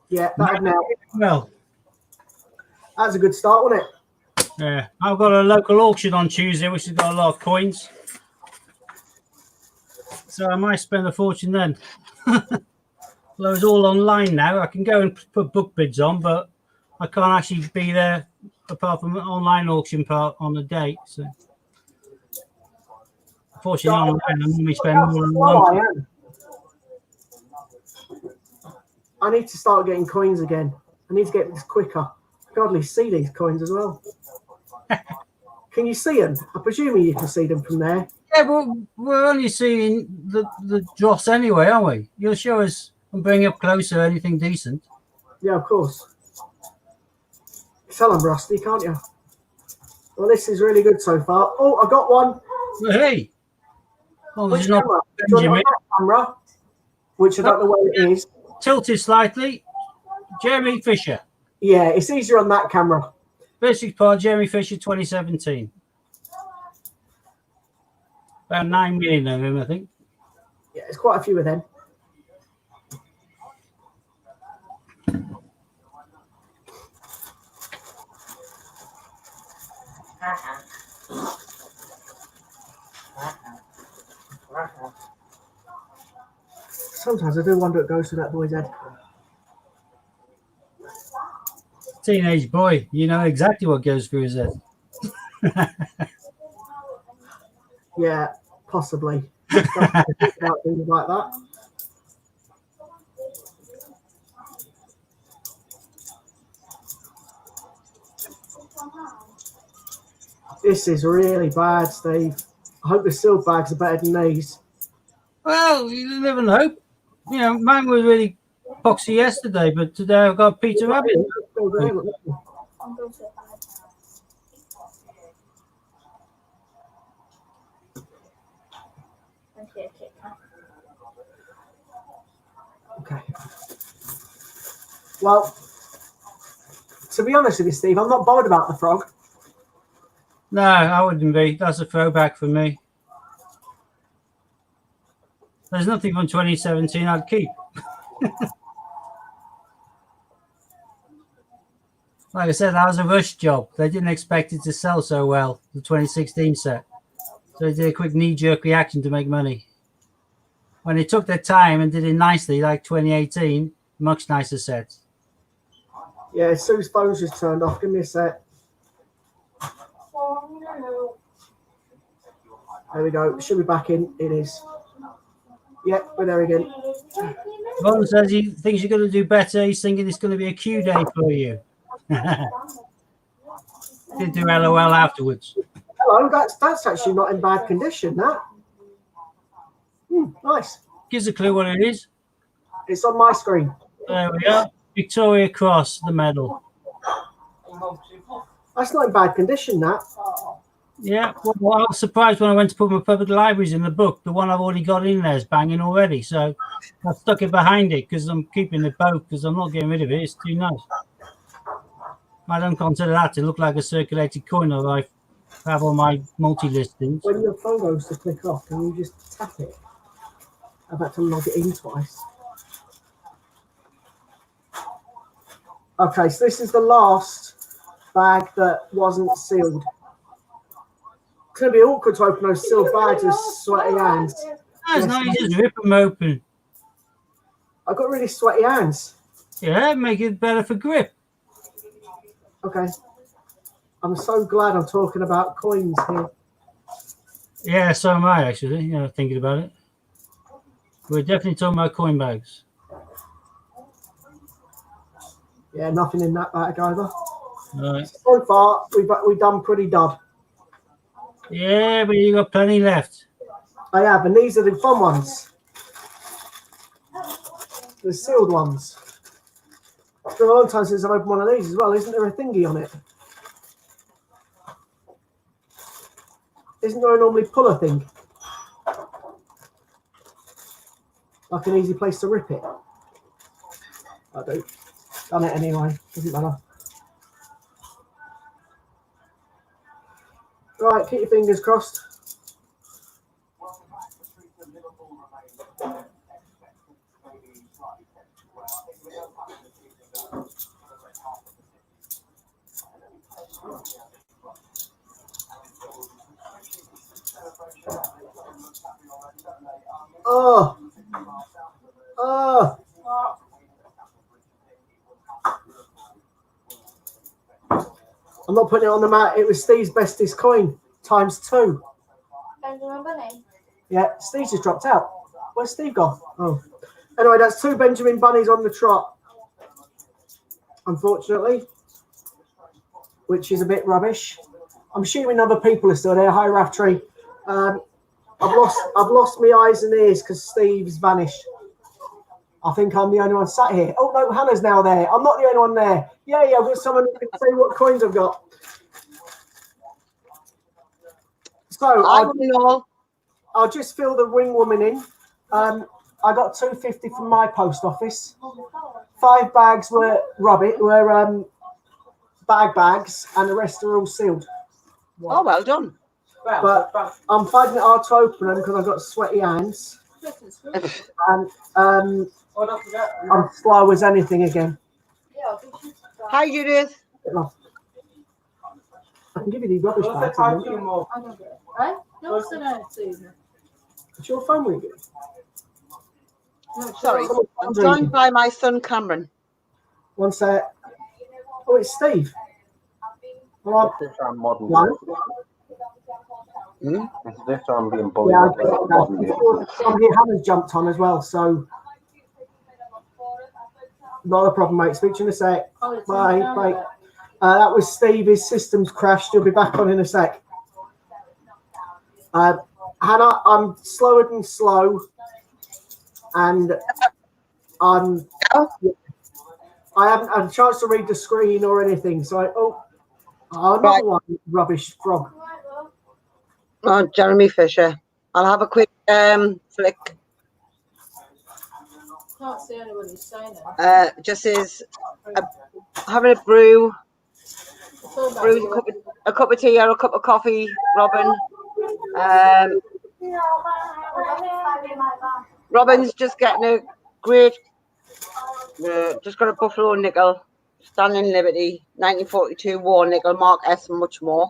Yeah, that now. Well, That's a good start, wasn't it? yeah, I've got a local auction on Tuesday, which has got a lot of coins. So I might spend a fortune then. Well, it's all online now. I can go and put book bids on, but I can't actually be there apart from the online auction part on the date. So, unfortunately, online, I normally spend more than Oh, one. I am. I need to start getting coins again. I need to get this quicker. I can hardly see these coins as well. Can you see them? I presume you can see them from there. Yeah, but we're only seeing the dross anyway, aren't we? You'll show us and bring up closer anything decent. Yeah, of course. Tell them, Rusty, can't you? Well, this is really good so far. Oh, I got one. Well, hey, well, Which there's not camera? Do you want Benjamin. that camera? Which I don't know where it is. Tilted slightly. Jeremy Fisher. Yeah, it's easier on that camera. Basic part, Jeremy Fisher 2017. About 9 million of him, I think. Yeah, it's quite a few of them. Sometimes I do wonder what goes through that boy's head. Teenage boy, you know exactly what goes through his head. Yeah, possibly. About things like that. This is really bad, Steve. I hope the sealed bags are better than these. Well, you live and hope. You know, mine was really poxy yesterday, but today I've got Peter Rabbit. Okay. Well, to be honest with you, Steve, I'm not bothered about the frog. No, I wouldn't be. That's a throwback for me. There's nothing from 2017 I'd keep. Like I said, that was a rush job. They didn't expect it to sell so well, the 2016 set. So they did a quick knee-jerk reaction to make money. When they took their time and did it nicely, like 2018, much nicer sets. Yeah, Sue's phone's just turned off. Give me a sec. There we go. It should be back in. It is. Yep, we're there again. Ron says he thinks you're going to do better. He's thinking it's going to be a Q day for you. Did do LOL afterwards. Hello, that's actually not in bad condition, that. Nice. Gives a clue what it is. It's on my screen. There we are. Victoria Cross, the medal. That's not in bad condition, that. Yeah, well, I was surprised when I went to put my public libraries in the book. The one I've already got in there is banging already. So I stuck it behind it because I'm keeping it both because I'm not getting rid of it. It's too nice. I don't consider that to look like a circulated coin or I have on my multi-listings. When your phone goes to click off, can you just tap it? I've had to log it in twice. Okay, so this is the last bag that wasn't sealed. It's going to be awkward to open those sealed bags with sweaty hands. That's nice. You just rip them open. I've got really sweaty hands. Yeah, make it better for grip. Okay. I'm so glad I'm talking about coins here. Yeah, so am I actually. You know, thinking about it, we're definitely talking about coin bags. Yeah, nothing in that bag either. Right. So far, we've done pretty dud. Yeah, but you got plenty left. I have, and these are the fun ones. The sealed ones. It's been a long time since I've opened one of these as well. Isn't there a thingy on it? Isn't there a normally puller thing? Like an easy place to rip it. I do. Done it anyway. Doesn't matter. Right, keep your fingers crossed. Oh. Oh. I'm not putting it on the mat. It was Steve's bestest coin times 2. Benjamin Bunny. Yeah, Steve just dropped out. Where's Steve gone? Oh. Anyway, that's 2 Benjamin Bunnies on the trot. Unfortunately. Which is a bit rubbish. I'm assuming other people are still there. Hi, Raftree. I've lost my eyes and ears because Steve's vanished. I think I'm the only one sat here. Oh no, Hannah's now there. I'm not the only one there. Yeah, I've got someone who can say what coins I've got. So I'll just fill the wing woman in. I got 250 from my post office. 5 bags were bags, and the rest are all sealed. Oh, well done. But I'm finding it hard to open them because I've got sweaty hands. And I'm slow as anything again. Hi, Judith. I can give you these rubbish bags. If you want. I don't get it. Right? No, sit down, Susan. It's your phone ringing. Sorry, I'm joined by my son Cameron. One sec. Oh, it's Steve. Well, This I'm modern. no. It's this I'm being bullied. Yeah, somebody Hannah's jumped on as well, so not a problem, mate. Speak to you in a sec. Oh, it's Bye. down Bye. there. That was Steve. His system's crashed. He'll be back on in a sec. Hannah, I'm slower than slow, and I haven't had a chance to read the screen or anything. So another Right. one, rubbish frog. Oh, Jeremy Fisher. I'll have a quick flick. Can't see anyone who's saying it. Just is having a brew, It's all about brew you. a cup of tea or a cup of coffee, Robin. Robin's just getting a great, just got a Buffalo nickel, Standing Liberty, 1942 war nickel, Mark S, and much more.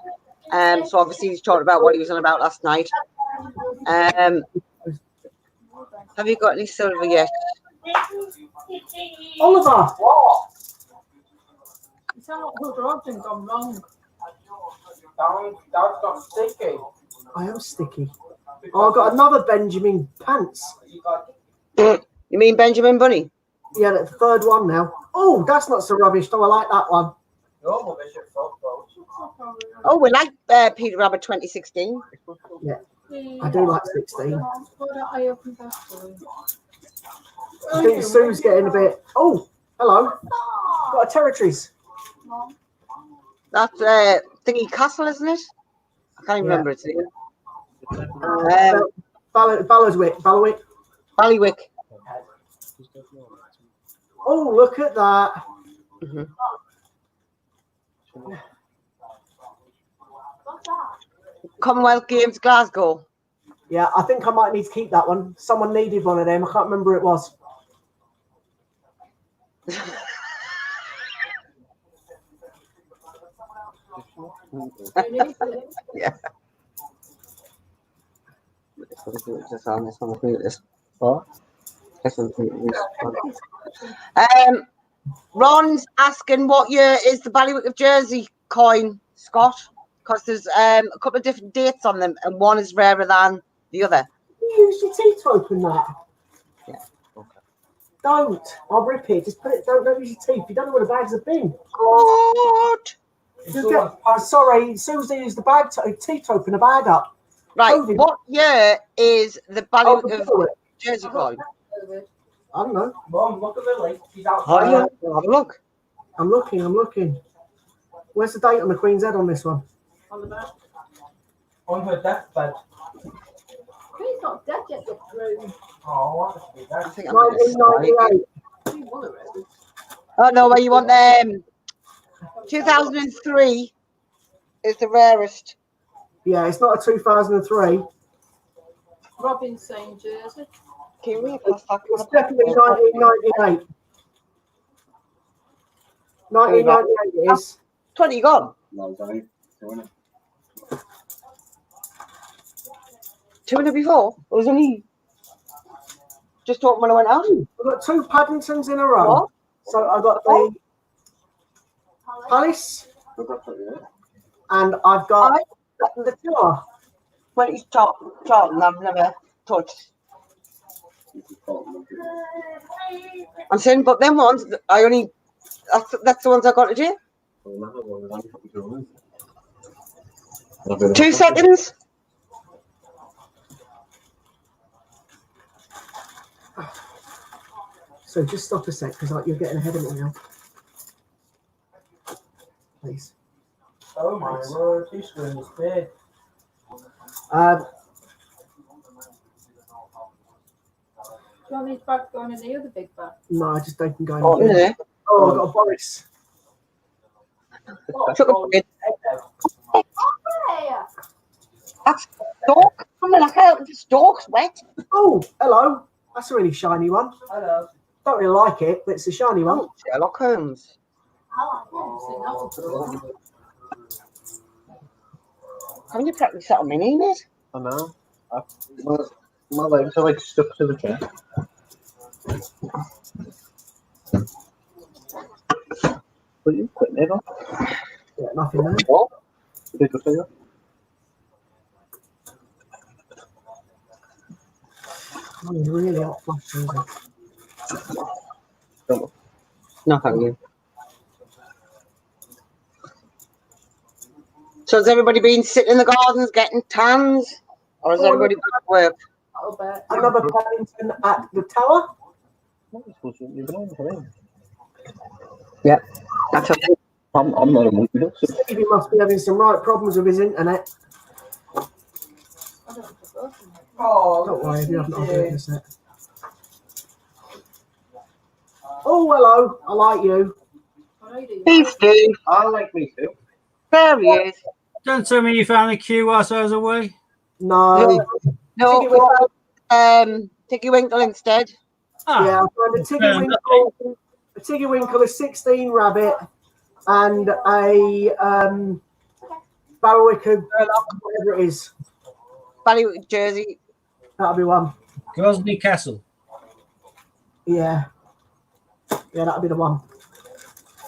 So obviously he's talking about what he was on about last night. Have you got any silver yet? Oliver. You sound like Hooker Ogden gone wrong. That's not sticky. I am sticky. Oh, I've got another Benjamin pants. You mean Benjamin Bunny? Yeah, the 3rd one now. Oh, that's not so rubbish, though. I like that one. Your rubbish at football. Oh, we like Peter Rabbit 2016. I do like 16. What I opened that for? I think Sue's getting a bit. Oh, hello. Got a territories. That's Thingy Castle, isn't it? I can't even remember its name. Ballywick. Ballywick. Oh, look at that. Commonwealth Games Glasgow. Yeah, I think I might need to keep that one. Someone needed one of them. I can't remember who it was. Yeah. Ron's asking what year is the Ballywick of Jersey coin, Scott? because there's a couple of different dates on them, and one is rarer than the other. You use your teeth to open that. Yeah. Okay. Don't. I'll rip it. Just put it. Don't use your teeth. You don't know where the bags have been. Good. Sorry, Susie used the bag teeth to open the bag up. Right. COVID. What year is the value Oh, of before it. Jersey coin? I don't know. Mum, look at Lily. She's Oh, outside. yeah. We'll have a look. I'm looking. Where's the date on the Queen's Head on this one? On the back. On her deathbed. Queen's not dead yet, the groom. Oh, honestly, I that's think I'm gonna say- 1998. Queen won already. Oh no, where you want them? 2003 is the rarest. Yeah, it's not a 2003. Robin St. Jersey. Can you read past that? It's definitely 1998. 1998 it is. 20 gone. 200 before? It was only just talking when I went out. I've got two Paddingtons in a row. What? So I've got the Palace and I've got the Tower. 20 Charlton, I've never touched. I'm saying, but them ones, I only, that's the ones I got to do. 2 seconds. So just stop a sec because you're getting ahead of me now. Please. Oh my word, this screen is big. Um, Do you want these bags going in the other big bag? no, I just don't think I Oh, know. yeah. Oh, I've got a Boris. Took a bit. Hey! That's stork. I'm like, the stork's wet. Oh, hello. That's a really shiny one. Hello. Don't really like it, but it's a shiny one. Oh, Sherlock Holmes. Haven't you practiced that on my name, mate? I know. My legs are like stuck to the chair. Will you quit it off? Yeah, nothing there. What? Did you say that? Oh, it's really hot flush, Susie. No, thank you. So has everybody been sitting in the gardens getting tans? Or has everybody been at work? A little bit. Another Paddington at the Tower. You've been on for him. Yeah. That's okay. I'm not a monkey. Stevie must be having some right problems with his internet. I don't know if it's working. Oh, Don't worry, if you haven't, I'll do it in yeah. a sec. Oh, hello. I like you. I know you do. Hey, Steve. I like me too. There he is. Don't tell me you found the queue whilst I was away. No. No, Tiggy Winkle. Tiggy Winkle instead. Ah, Yeah, I found a Tiggy Winkle. A Tiggy Winkle, a 16 rabbit, and a Barrowick, whatever it is. Ballywick Jersey. That'll be one. Grosveney Castle. Yeah. Yeah, that'll be the one.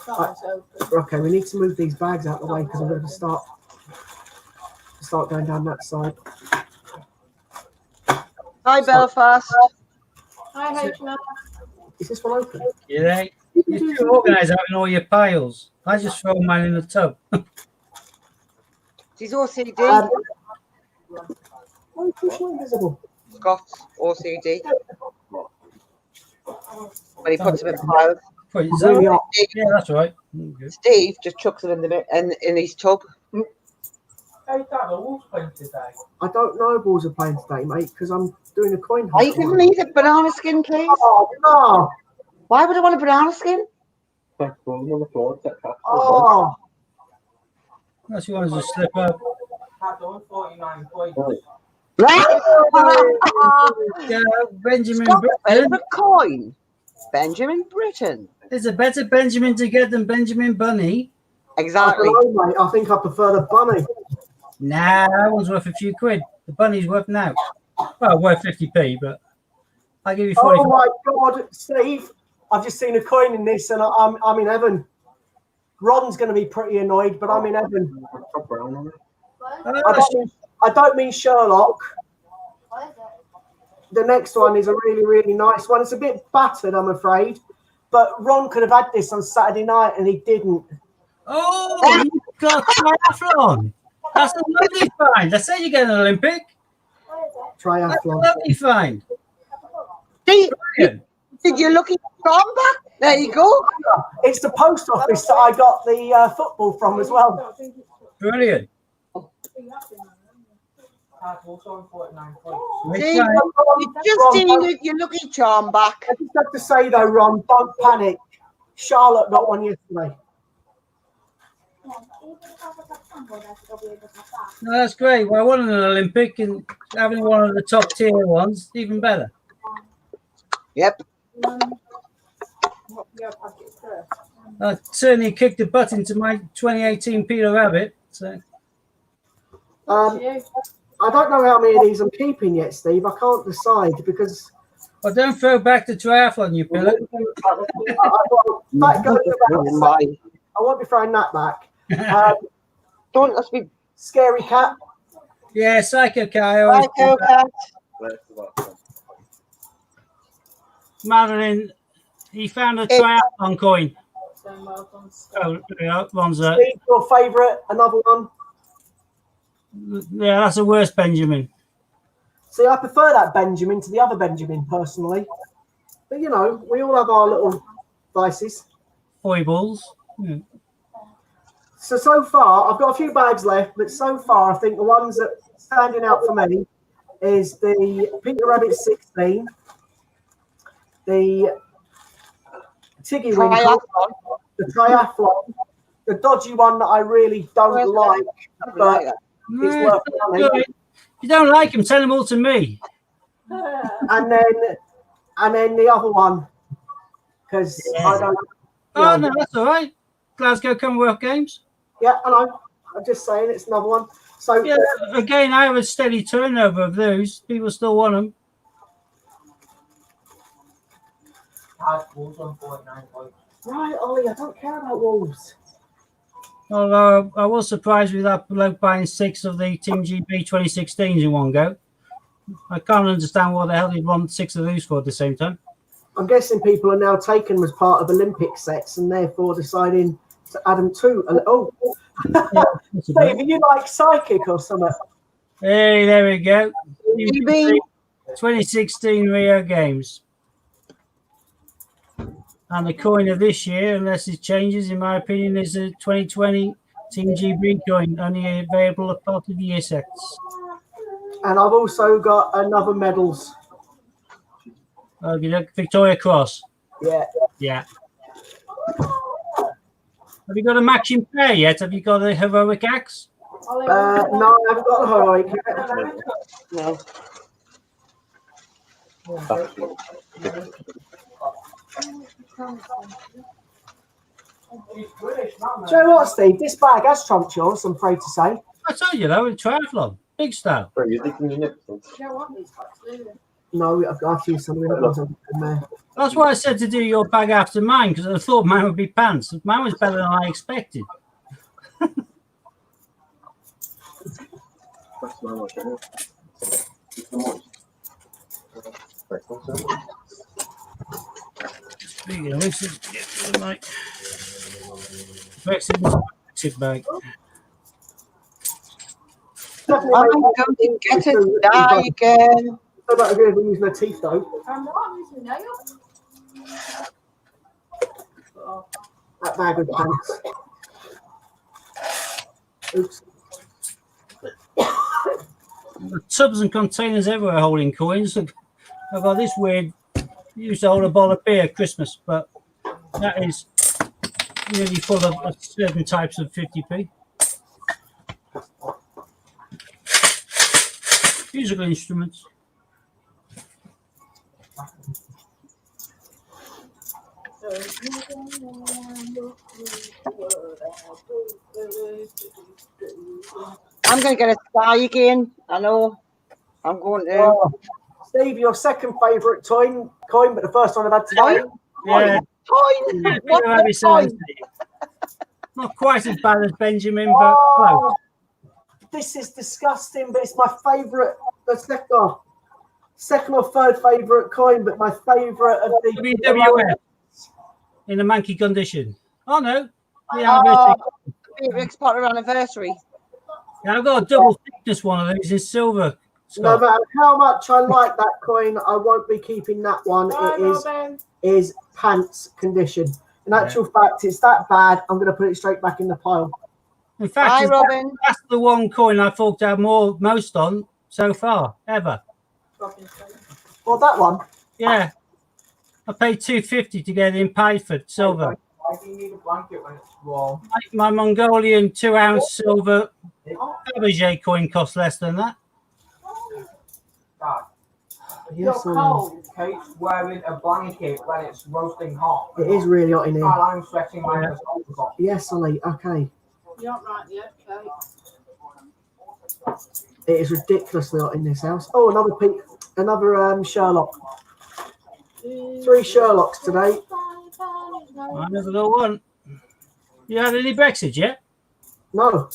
That one's open. Okay, we need to move these bags out of the way because I'm going to start going down that side. Hi, Belfast. Hi, H&M. Is this one open? You know, you're too organised having all your piles. I just throw mine in the tub. She's OCD. Oh, it's push invisible. Scott's OCD. When he puts them in piles. Put it Really down. hot. Yeah, that's right. Good. Steve just chucks them in his tub. Hey, Dad, the Wolves playing today. I don't know if Bulls are playing today, mate, because I'm doing a coin Are you hunt. giving me the banana skin, please? Oh, no. Why would I want a banana skin? Like rolling on the floor. It's like Oh, Unless you want to just slip up. Had done 49 points. Benjamin Scott's Britton. favourite coin. Benjamin Britten. There's a better Benjamin to get than Benjamin Bunny. I Exactly. don't know, mate. I think I prefer the bunny. Nah, that one's worth a few quid. The Bunny's worth now. Well, worth 50p, but I'll give you 40. Oh my God, Steve! I've just seen a coin in this, and I'm in heaven. Ron's going to be pretty annoyed, but I'm in heaven. Got brown on it. I don't mean Sherlock. The next one is a really, really nice one. It's a bit battered, I'm afraid. But Ron could have had this on Saturday night and he didn't. Oh, you got triathlon. That's a lovely find. I said you get an Olympic. That's a Triathlon. lovely find. See, Brilliant. did you look at Tom back? There you go. It's the post office that I got the football from as well. Brilliant. Also on 49 points. See, Right. you just needed your lucky charm back. I just have to say though, Ron, don't panic. Charlotte got one yesterday. No, that's great. Well, I won an Olympic and having one of the top tier ones, even better. Yep. I certainly kicked the butt into my 2018 Peter Rabbit. So I don't know how many of these I'm keeping yet, Steve. I can't decide because well, don't throw back the triathlon, you pillow. that goes about, I won't be throwing that back. Don't let's be Scary Cat. Yeah, Psycho Cat. I always psycho cat. Madeline, he found a triathlon coin. Oh, yeah, one's a, Steve, your favourite? Another one? yeah, that's a worse Benjamin. See, I prefer that Benjamin to the other Benjamin personally. But you know, we all have our little vices. Foibles. Yeah. So far, I've got a few bags left, but so far, I think the ones that are standing out for me is the Peter Rabbit 16, the Tiggy Winkle, the Triathlon, the dodgy one that I really don't like, but it's Yeah, worth money. good. If you don't like him, send them all to me. And then the other one, because I don't. Oh, no, that's all right. Glasgow Commonwealth Games. Yeah, I know. I'm just saying it's another one. So Yeah, again, I have a steady turnover of those. People still want them. Also on 49 points. right, Ollie, I don't care about Wolves. Although I was surprised with that bloke buying 6 of the Team GB 2016s in one go. I can't understand what the hell he'd want 6 of those for at the same time. I'm guessing people are now taken them as part of Olympic sets and therefore deciding to add them to. Oh, That's a Steve, bit. are you like psychic or something? Hey, there we go. GB. 2016 Rio Games. And the coin of this year, unless it changes, in my opinion, is a 2020 Team GB coin, only available as part of the year sets. And I've also got another medals. Okay, look, Victoria Cross. Yeah. Yeah. Have you got a matching pair yet? Have you got a heroic axe? No, I haven't got the heroic yet. No. Do you know what, Steve? This bag has trumped yours, I'm afraid to say. I told you though, a triathlon, big style. No, I've got a few some of the other ones in there. That's why I said to do your bag after mine, because I thought mine would be pants. Mine was better than I expected. Speaking of which, let's get to the mic. Brexit bag. I'm going to get it die again. So about agree with using their teeth though. I'm not using nails. That bag of pants. Oops. Tubs and containers everywhere holding coins. I've got this weird, used to hold a bottle of beer at Christmas, but that is nearly full of certain types of 50p. Musical instruments. I'm going to get a sky again. I know. I'm going to. Oh, Steve, your second favourite coin, but the first one I've had today. Yeah. Coin. Yeah, What Peter Rabbit the coin? 17. Not quite as bad as Benjamin, but close. this is disgusting, but it's my favourite. The second or third favourite coin, but my favourite of the WWF in a manky condition. Oh no, the Oh, anniversary. Beatrix Potter anniversary. Yeah, I've got a double thickness one of these in silver. No Scott. matter how much I like that coin, I won't be keeping that one. Bye, It Robin. is pants condition. In actual fact, it's that bad. I'm going to put it straight back in the pile. In fact, Hi, Robin. that's the one coin I forked out most on so far ever. Robin's going. Well, that one. Yeah, I paid $250 to get it in Pideford silver. Why do you need a blanket when it's warm? My Mongolian 2-ounce silver Fabergé coin cost less than that. Dad, Yes, you're cold. Kate's wearing a blanket when it's roasting hot. it is really hot in here. While I'm sweating like a soldier. Yes, Ollie. Okay. You're not right yet, Kate. It is ridiculously hot in this house. Oh, another Sherlock. 3 Sherlocks today. I never got one. You had any Brexit yet? No,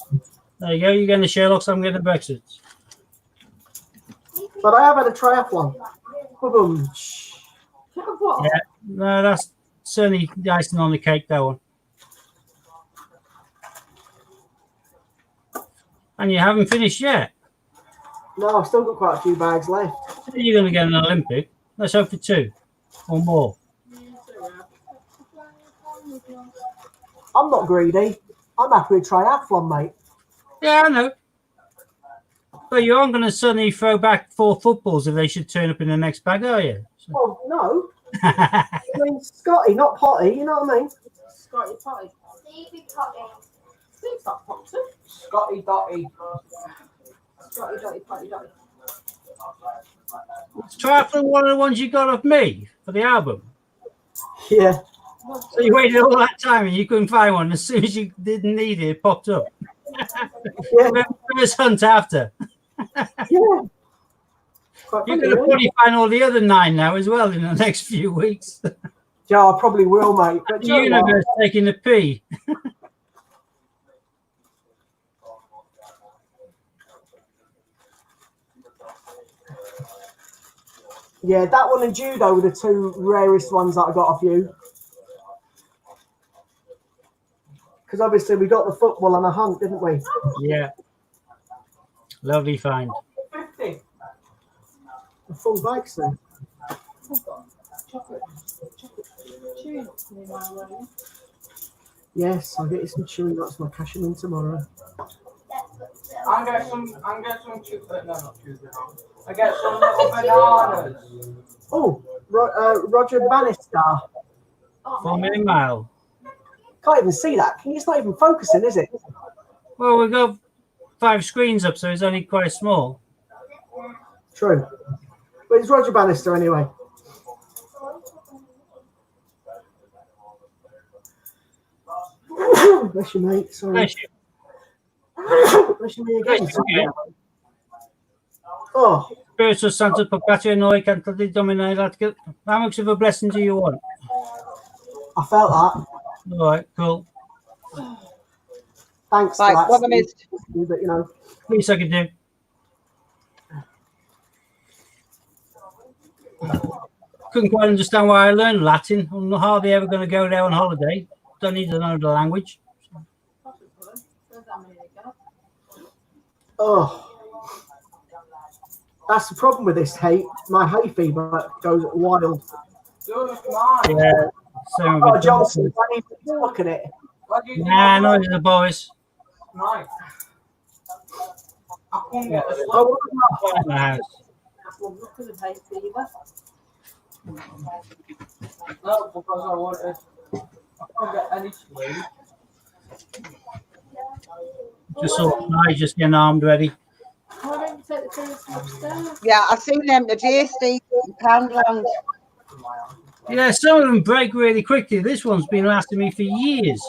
There you go. You're getting the Sherlocks. I'm getting the Brexits. but I have had a triathlon. Boom. What? Yeah. No, that's certainly the icing on the cake, that one. And you haven't finished yet. No, I've still got quite a few bags left. You're going to get an Olympic. Let's hope for 2 or more. I'm not greedy. I'm happy with triathlon, mate. Yeah, I know. But you aren't going to suddenly throw back 4 footballs if they should turn up in the next bag, are you? Well, no. I mean, Scotty, not Potty. You know what I mean? Scotty Potty. Steve's not Potter. Scotty Dotty. Scotty Dotty Potty Dotty. Triathlon one of the ones you got off me for the album. Yeah. So you waited all that time and you couldn't find one. As soon as you didn't need it, it popped up. Yeah. First hunt after. Yeah. Quite You're funny, going to really. probably find all the other 9 now as well in the next few weeks. Yeah, I probably will, mate. But The do you know what? universe taking a pee. Yeah, that one and judo were the 2 rarest ones that I got off you. Because obviously we got the football and a hunt, didn't we? Yeah. Lovely find. 50. A full bag soon. Chocolate chewing nuts in my room. Yes, I'll get you some chewing nuts when I cash them in tomorrow. I get some no, not Tuesday. I get some little bananas. Oh, Roger Bannister. 4 million mile. Can't even see that. It's not even focusing, is it? Well, we've got 5 screens up, so it's only quite small. True. But it's Roger Bannister anyway. Bless you, mate. Sorry. Bless you. Bless you, me again. Bless you. Oh, Spiritus Sanctus Pecatio Noi Cantati Domini Latque. How much of a blessing do you want? I felt that. All right, cool. Thanks Right, for that. what I missed. Steve, but, you know, Least I could do. Couldn't quite understand why I learned Latin. I'm hardly ever going to go there on holiday. Don't need to know the language. oh. That's the problem with this hate. My hay fever goes wild. Jules, come on. Yeah. Same Oh, with Johnson, I need to look at it. What do you think? Nah, no, the boys. Nice. I couldn't get the slip. Oh, Quiet in the house. Look at the hay fever. No, because I wanted. I couldn't get any sleep. Just saw I just getting armed ready. Why don't you take the kids upstairs? Yeah, I've seen them today, Steve, in Poundland. Yeah, some of them break really quickly. This one's been lasting me for years.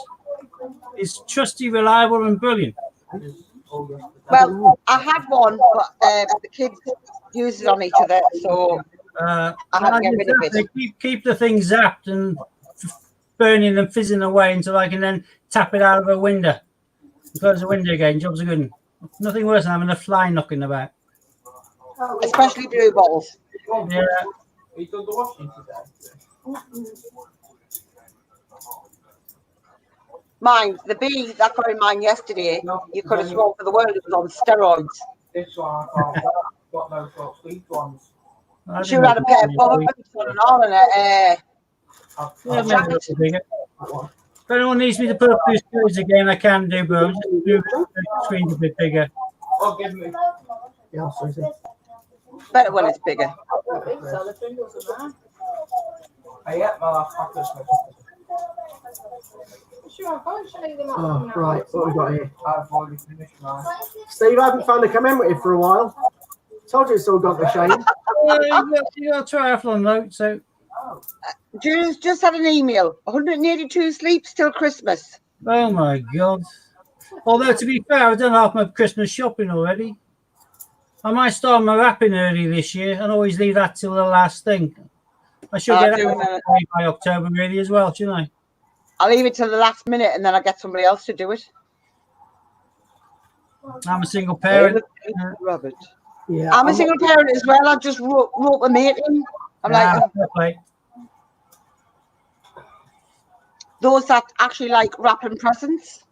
It's trusty, reliable, and brilliant. Well, I had one, but the kids use it on each other, so I had to get rid of it. They keep the thing zapped and burning and fizzing away until I can then tap it out of a window. Close the window again. Jobs are good. Nothing worse than having a fly knocking about. Especially blue bottles. Yeah. You done the washing today? Mine, the bee that got in mine yesterday, you could have sworn for the world it was on steroids. This one I can't. Got no sort of sweet ones. I She didn't had a know pair of it bomber was boots on and all in it. Yeah, maybe it's bigger. If anyone needs me to put up these screens again, I can do, but I'm just moving the screen's a bit bigger. Oh, give me. Yeah, Susie. Better when it's bigger. I think so. The fingers are there. I ate my last pack of Christmas. Sure, I can't show you them. Oh, right, what we got here? I've already finished mine. Steve, I haven't found a commemorative for a while. Told you it's all gone to shame. You got a triathlon note, so Julie's just had an email. 182 sleeps till Christmas. oh my god. Although to be fair, I've done half my Christmas shopping already. I might start my wrapping early this year and always leave that till the last thing. I should get doing that by October really as well, shouldn't I? I'll leave it till the last minute and then I'll get somebody else to do it. I'm a single parent. Robert. Yeah, I'm a single parent as well. I just wrote a mate in. I'm like, Like, those that actually like wrapping presents.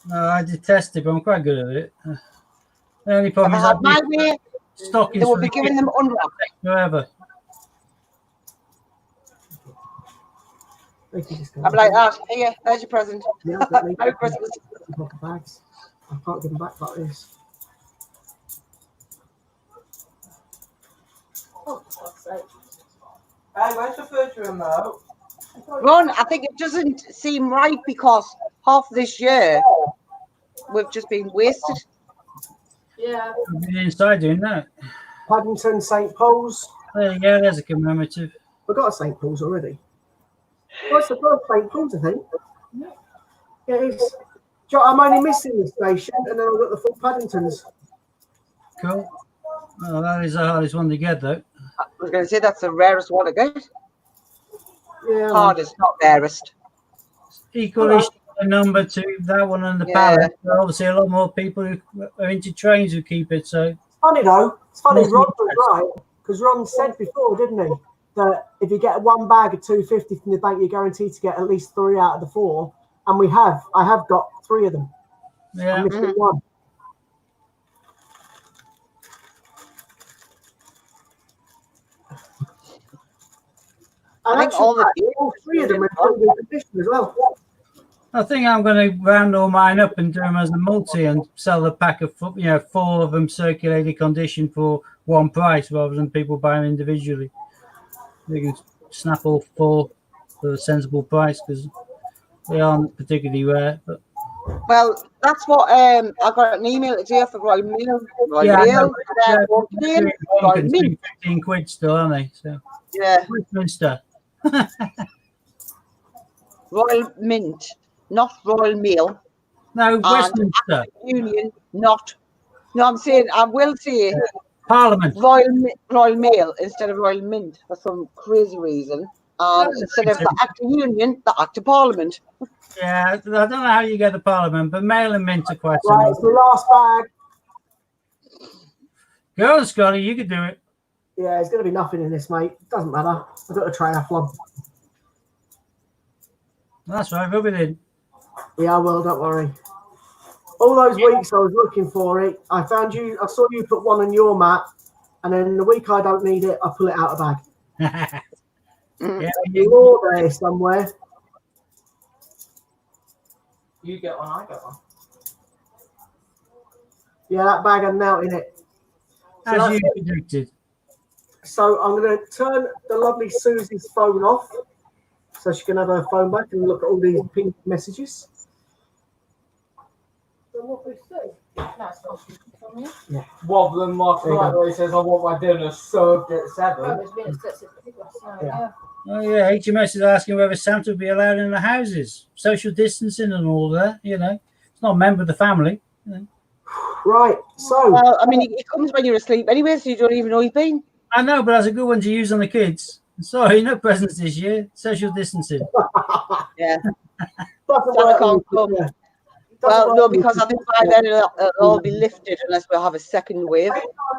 no, I detest it, but I'm quite good at it. The only If problem I is had my way, stockings they would for be the giving kids them unwrapped. forever. I'm like that. Here, there's your present. Yeah, but me- Merry Christmas. Pocket bags. I can't give them back like this. Oh, for God's sake. Hey, where's the first remote? Ron, I think it doesn't seem right because half this year we've just been wasted. Yeah. I've been inside doing that. Paddington, St. Paul's. There you go, there's a commemorative. We've got a St. Paul's already. What's the first St. Paul's, I think? Yeah, it is. Joe, I'm only missing the station, and then I've got the full Paddingtons. Cool. Well, that is the hardest one to get, though. I was going to say that's the rarest one to get. Yeah. Hardest, not rarest. Equally a number to that one and the Yeah. pallet. There are obviously a lot more people who are into trains who keep it, so Funny though, it's funny. Yes, Ron was right because Ron said before, didn't he, that if you get one bag of 250 from the bank, you're guaranteed to get at least 3 out of the 4. And we have. I have got 3 of them. yeah. I'm missing one. And I think actually, all 3 of them are in pretty good condition as well. I think I'm going to round all mine up and do them as a multi and sell the pack of 4 of them circulated condition for one price rather than people buying individually. They can snap all 4 for a sensible price because they aren't particularly rare. But Well, that's what I got an email today for Royal Mail. Royal Yeah, I Mail. know. Royal Mint. 15 quid still, aren't they? So Yeah, Westminster. Royal Mint, not Royal Mail. No, Westminster. Union, not. No, I'm saying I will say Parliament. Royal Mail instead of Royal Mint for some crazy reason. Instead of the Act of Union, the Act of Parliament. Yeah, I don't know how you get the Parliament, but mail and mint are quite Right, similar. it's the last bag. Go on, Scotty, you can do it. Yeah, there's going to be nothing in this, mate. Doesn't matter. I've got a triathlon. That's right, rub it in. Yeah, I will, don't worry. All those weeks I was looking for it, I found you, I saw you put one on your mat, and then the week I don't need it, I pull it out of the bag. Yeah, You're there somewhere. You get one, I get one. Yeah, that bag had now in it. So, as that's you it. predicted. So I'm going to turn the lovely Susie's phone off so she can have her phone back and look at all these pink messages. So what we do? That's not from you. One of them last There you night go. where he says, I want my dinner served at 7. Oh, it's been expensive last night. Yeah. Yeah. Oh, yeah, HMS is asking whether Santa will be allowed in the houses. Social distancing and all that, you know. It's not a member of the family. Right, so Well, I mean, it comes when you're asleep anyway, so you don't even know you've been. I know, but that's a good one to use on the kids. Sorry, no presents this year. Social distancing. Yeah. doesn't Santa work can't with- come. yeah. Well, no, because I think by then it'll all be lifted unless we have a second wave.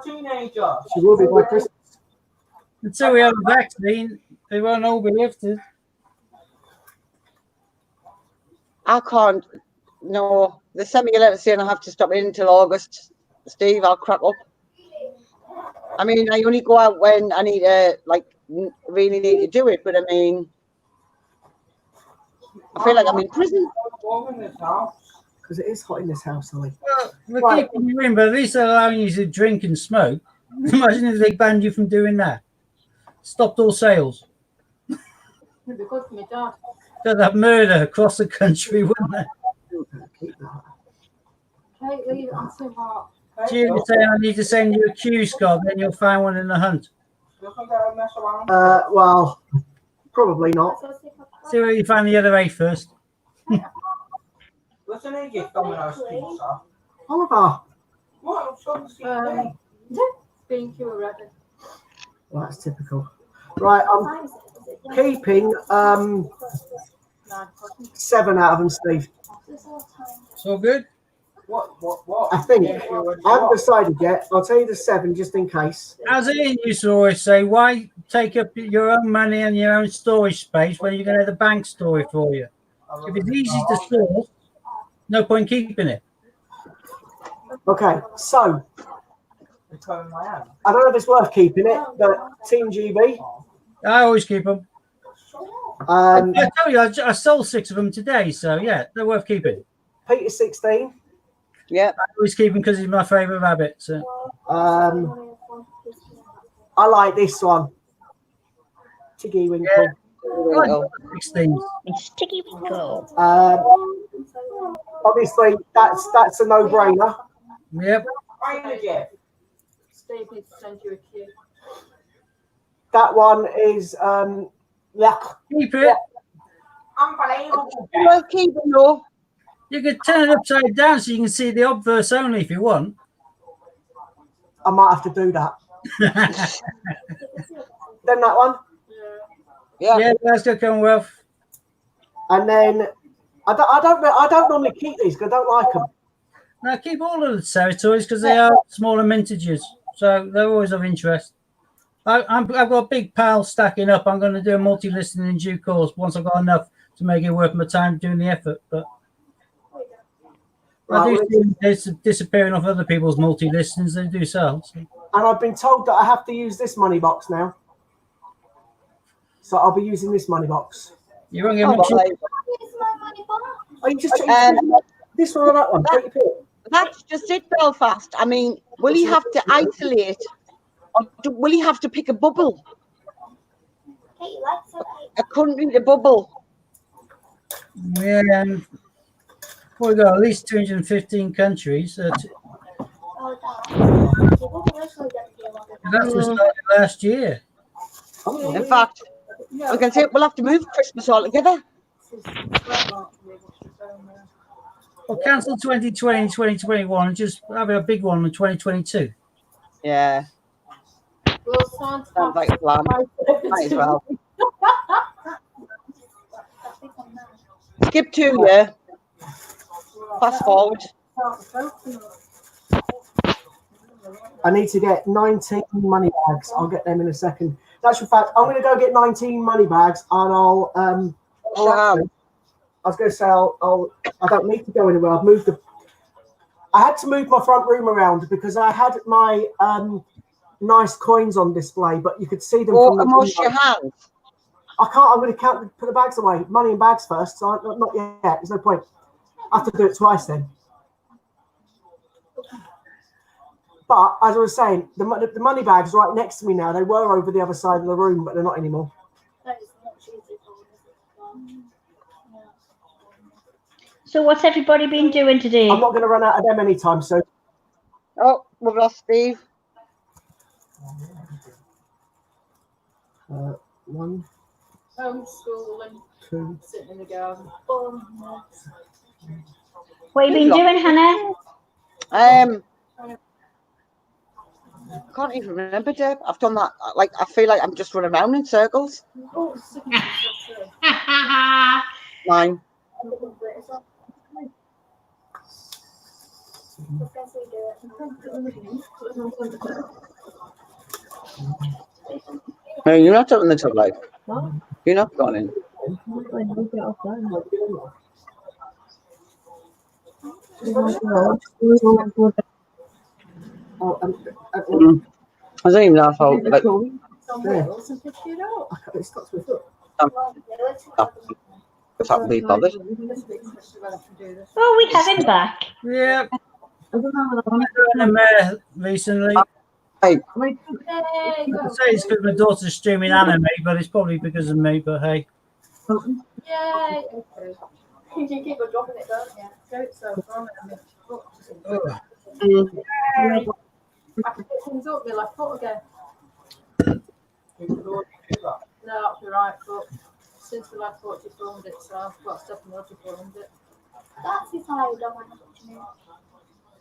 Teenager. She will be by Christmas. Until we have a vaccine, they won't all be lifted. I can't. No, they sent me a letter saying I have to stop in until August. Steve, I'll crack up. I mean, I only go out when I need to, like, really need to do it. But I mean, I feel like I'm in prison. Because it is hot in this house, Ollie. Well, we're Right. keeping you in, but at least they're allowing you to drink and smoke. Imagine if they banned you from doing that. Stopped all sales. Because my dad. They'd have murder across the country, wouldn't they? Keep that. Kate, leave it, I'm too hot. Julie saying I need to send you a cue, Scott, then you'll find one in the hunt. Well, probably not. See where you find the other 8 first. Listen here, you Domino's pizza. Oliver. What? I'm sorry. Being too already. Well, that's typical. Right, I'm keeping 7 out of them, Steve. So good. What? I think. I haven't decided yet. I'll tell you the 7 just in case. As Ian used to always say, why take up your own money and your own storage space when you're going to have the bank store it for you? If it's easy to store, no point keeping it. Okay, so It's going in my hand. I don't know if it's worth keeping it, but Team GB. I always keep them. I tell you, I sold 6 of them today, so yeah, they're worth keeping. Peter 16. Yeah. I always keep them because he's my favourite rabbit. So. I like this one. Tiggy Winkle. Oh, 16. Sticky Winkle. Obviously, that's a no-brainer. Yep. Steve needs to send you a cue. That one is Lech. Keep it. Unbelievable. Well, keep it low. You could turn it upside down so you can see the obverse only if you want. I might have to do that. Then that one, Yeah. Yeah, that's good, Commonwealth. and then I don't normally keep these because I don't like them. Now keep all of the territories because they are smaller mintages, so they're always of interest. I've got a big pile stacking up. I'm going to do a multi-listing in due course once I've got enough to make it worth my time doing the effort. But I do see this disappearing off other people's multi-listings. They do sell. So. And I've been told that I have to use this money box now, so I'll be using this money box. You won't get much. Are you just this one or that one? Take your pick. That's just it, Belfast. I mean, will he have to isolate, or will he have to pick a bubble? A country to bubble. Yeah, and we've got at least 215 countries. That was started last year. In fact, we can say we'll have to move Christmas altogether. Well, cancel 2020 and 2021 and just have a big one in 2022. Yeah, Well, Santa sounds like a plan. Might as well. Skip 2, yeah. Fast forward. I need to get 19 money bags. I'll get them in a second. That's in fact, I'm going to go get 19 money bags, and I was going to say I don't need to go anywhere. I had to move my front room around because I had my nice coins on display, but you could see them. Or from the wash window. your hands. I can't. I'm going to put the bags away. Money in bags first. So not yet. There's no point. I have to do it twice then. But as I was saying, the money bag's right next to me now. They were over the other side of the room, but they're not anymore. So what's everybody been doing today? I'm not going to run out of them anytime soon. Oh, we've lost Steve. 1, homeschooling, 2. sitting in the garden. What have you been doing, Hannah? Can't even remember, Deb. I've done that. Like, I feel like I'm just running around in circles. Oh, Mine. No, you're not up in the top life. You're not gone in. I don't even know how like It stops my foot. if I can be bothered. Oh, we have him back. Yeah. I've done a mayor recently. Hey, I say it's because my daughter's streaming anime, but it's probably because of me. But hey, Yay! You can keep on dropping it, don't you? Don't so far. ugh. I can pick things up, my left foot again. No, you're right, but since the last foot, you filmed it, so I've got to step and watch you filmed it. That's if I don't want to touch me.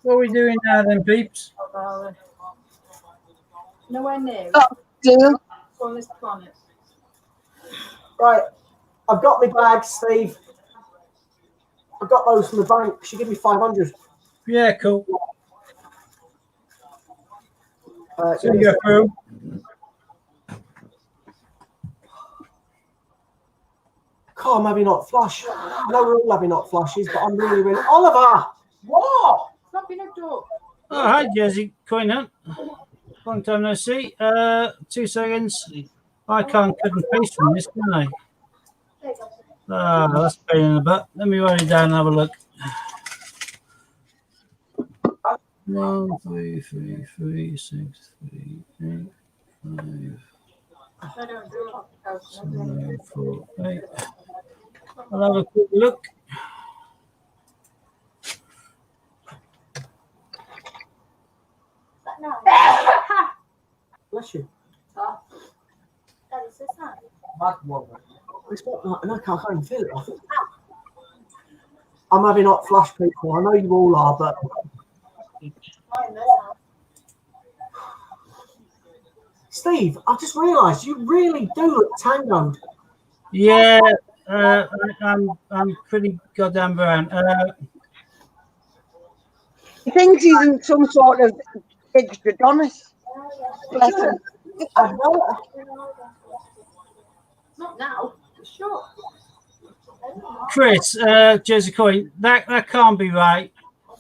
What are we doing now then, peeps? Nowhere near. dear. On this planet. Right, I've got my bags, Steve. I've got those from the bank. She give me 500. Yeah, cool. So yeah, you're through. God, maybe not flush. I know we're all having hot flushes, but I'm really, really. Oliver! What? Stop being a dog. Oh, hi, Jersey Coin Hunt. Long time no see. 2 seconds. I can't cut and paste from this, can I? Ah, that's a pain in the butt. Let me write it down and have a look. 1, 3, 3, 3, 6, 3, 8, 5, I don't do it. 7, 4, 8. I'll have a quick look. Bless you. That is so sad. It's not, I can't even feel it. I'm having hot flush, people. I know you all are, but Steve, I just realised you really do look tangoed. Yeah, I'm pretty goddamn brown. He thinks he's in some sort of aged Adonis. Bless him. I know. Not now. For sure. Chris, Jersey Coin, that can't be right.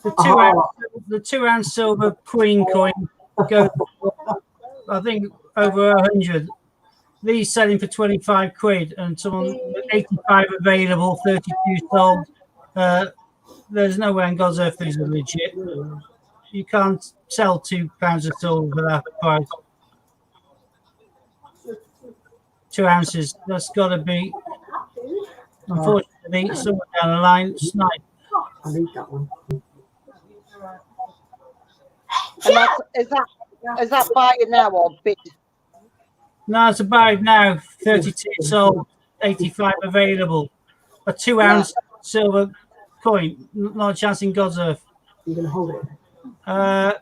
The 2 ounce silver Queen coin goes for, I think, over 100. These selling for 25 quid, and someone 85 available, 32 sold. There's no way in God's earth these are legit. You can't sell £2 of silver for that price. 2 ounces. That's got to be, unfortunately, somewhere down the line, snipe. I need that one. And is that buy it now or bid? No, it's about now. 32 sold, 85 available. A 2 ounce silver coin. Not a chance in God's earth. You're going to hold it?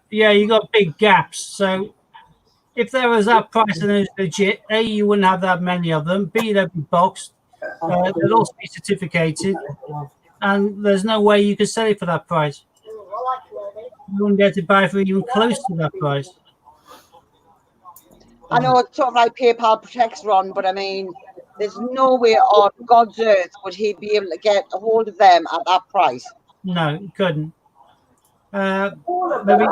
Yeah, you got big gaps. So if there was that price and it was legit, A, you wouldn't have that many of them. B, they'd be boxed. They'd also be certificated. And there's no way you could sell it for that price. You wouldn't be able to buy it for even close to that price. I know it's sort of like PayPal protects Ron, but I mean, there's no way on God's earth would he be able to get a hold of them at that price. No, you couldn't. Maybe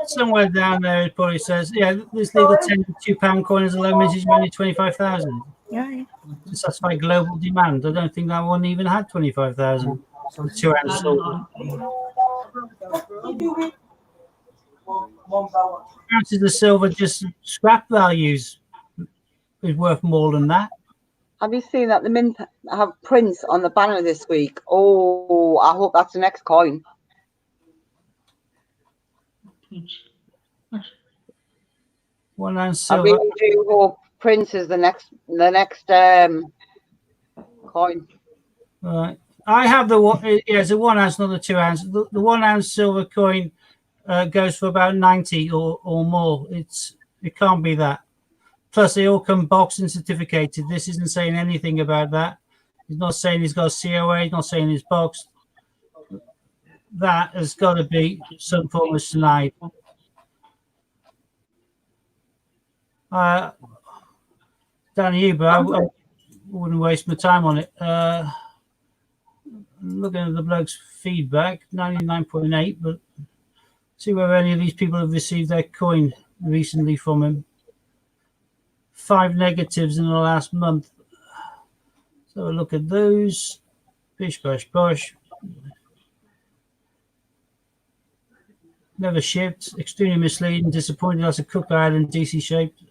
somewhere down there it probably says, yeah, this legal £2 coin is a low mintage value 25,000. Yeah. To satisfy global demand. I don't think that one even had 25,000. 2 ounce silver. Ounces of silver, just scrap values is worth more than that. Have you seen that the Mint have Prince on the banner this week? Oh, I hope that's the next coin. 1 ounce I silver. really do hope Prince is the next coin. Right. I have the one. Yeah, it's a 1 ounce, not a 2 ounce. The 1 ounce silver coin goes for about 90 or more. It can't be that. Plus, they all come boxed and certificated. This isn't saying anything about that. He's not saying he's got a COA. He's not saying he's boxed. that has got to be some form of snipe. Danny Huber, I wouldn't waste my time on it. Looking at the bloke's feedback, 99.8, but see whether any of these people have received their coin recently from him. 5 negatives in the last month. So look at those. Bish, bash, bosh. Never shipped. Extremely misleading. Disappointed as a Cook Island DC shaped.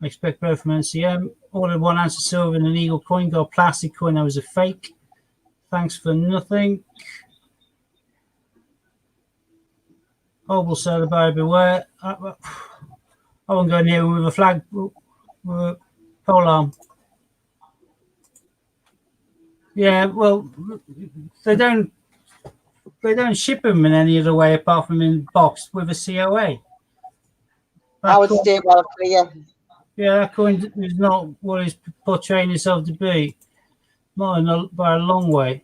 I expect both from NCM. Ordered 1 ounce of silver and an eagle coin. Got a plastic coin that was a fake. Thanks for nothing. Obel said about beware. I won't go near him with a flag, with a pole arm. Yeah, well, they don't ship them in any other way apart from in box with a COA. I would stay well clear. Yeah, that coin is not what it's portraying itself to be. Not by a long way.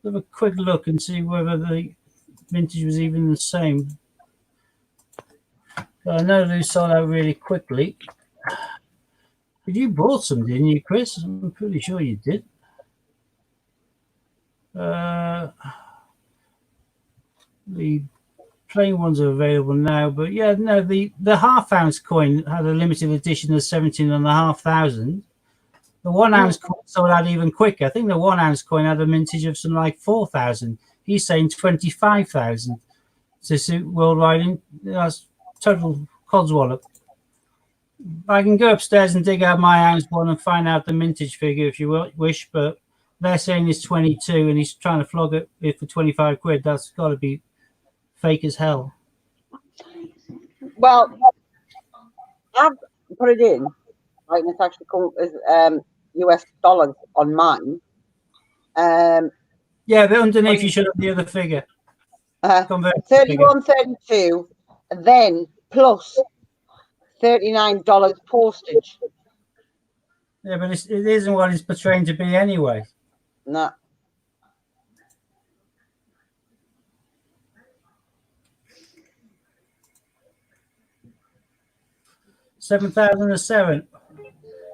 Have a quick look and see whether the vintage was even the same. I know they sold out really quickly. But you bought some, didn't you, Chris? I'm pretty sure you did. The plain ones are available now, but yeah, no, the half ounce coin had a limited edition of 17,500. The 1 ounce coin sold out even quicker. I think the 1 ounce coin had a mintage of something like 4,000. He's saying 25,000 to suit worldwide. That's total codswallop. I can go upstairs and dig out my ounce one and find out the mintage figure if you wish, but they're saying it's 22 and he's trying to flog it for 25 quid. That's got to be fake as hell. Well, I've put it in. Right, and it's actually come as US dollars on mine. Yeah, but underneath you should have the other figure. 31.32, then plus $39 postage. Yeah, but it isn't what it's portraying to be anyway. No. $7,007.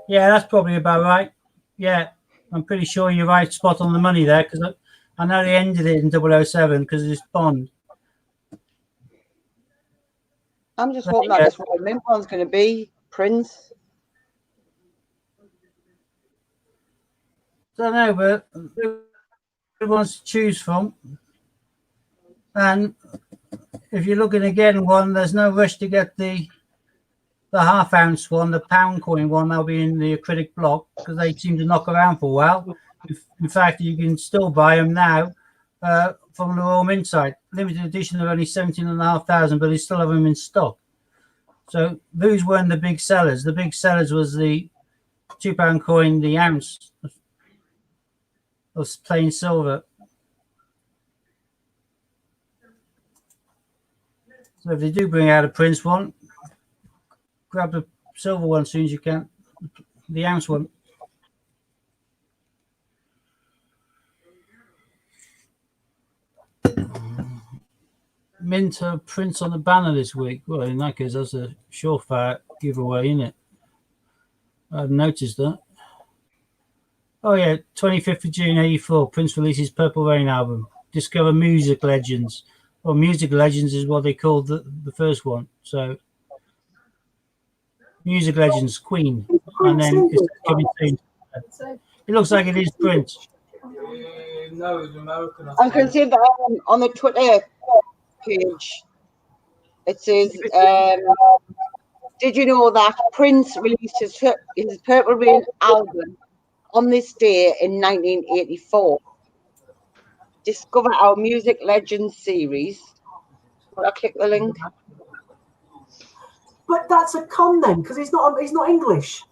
Yeah, that's probably about right. Yeah, I'm pretty sure you're right, spot on the money there, because I know they ended it in 007 because of this Bond. I'm just hoping that this Royal Mint one's going to be Prince. Don't know, but good ones to choose from. And if you're looking again one, there's no rush to get the half ounce one, the pound coin one. That'll be in the acrylic block because they seem to knock around for a while. In fact, you can still buy them now from the Royal Mint side. Limited edition of only 17,500, but they still have them in stock. So those weren't the big sellers. The big sellers was the £2 coin, the ounce of plain silver. So if they do bring out a Prince one, grab the silver one as soon as you can, the ounce one. Mint Prince on the banner this week. Well, in that case, that's a surefire giveaway, isn't it? I've noticed that. Oh yeah, 25th of June 84, Prince releases Purple Rain album. Discover Music Legends. Well, Music Legends is what they called the first one. So, Music Legends, Queen. And then it's coming soon. It looks like it is Prince. No, it's American. I can see that on the Twitter page. It says, did you know that Prince released his Purple Rain album on this day in 1984? Discover our Music Legends series. Will I click the link? But that's a con then, because he's not English.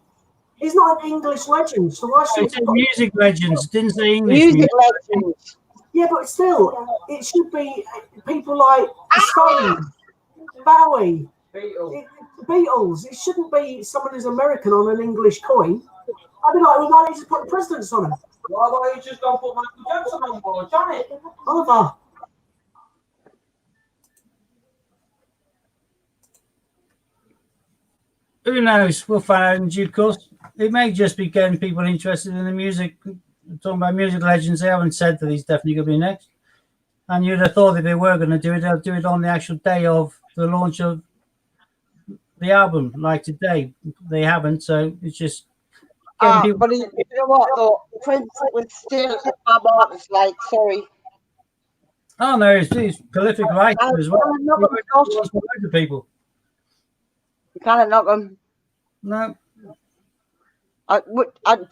He's not an English legend, so why should It's Music Legends, didn't say English. Music Legends. Yeah, but still, it should be people like Stones, Bowie, Beatles. It shouldn't be someone who's American on an English coin. I'd be like, well, why don't you just put the presidents on them? Why don't you just go put Michael Jackson on board, Janet? Oliver, Who knows? We'll find out in due course. It may just be getting people interested in the music. Talking about music legends, they haven't said that he's definitely going to be next. And you'd have thought if they were going to do it, they'll do it on the actual day of the launch of the album, like today. They haven't, so it's just getting people. But you know what, though? Prince was still a fab artist, like, sorry. Oh, no, he's prolific writer as well. He wrote songs for loads of people. You can't knock him. No. Do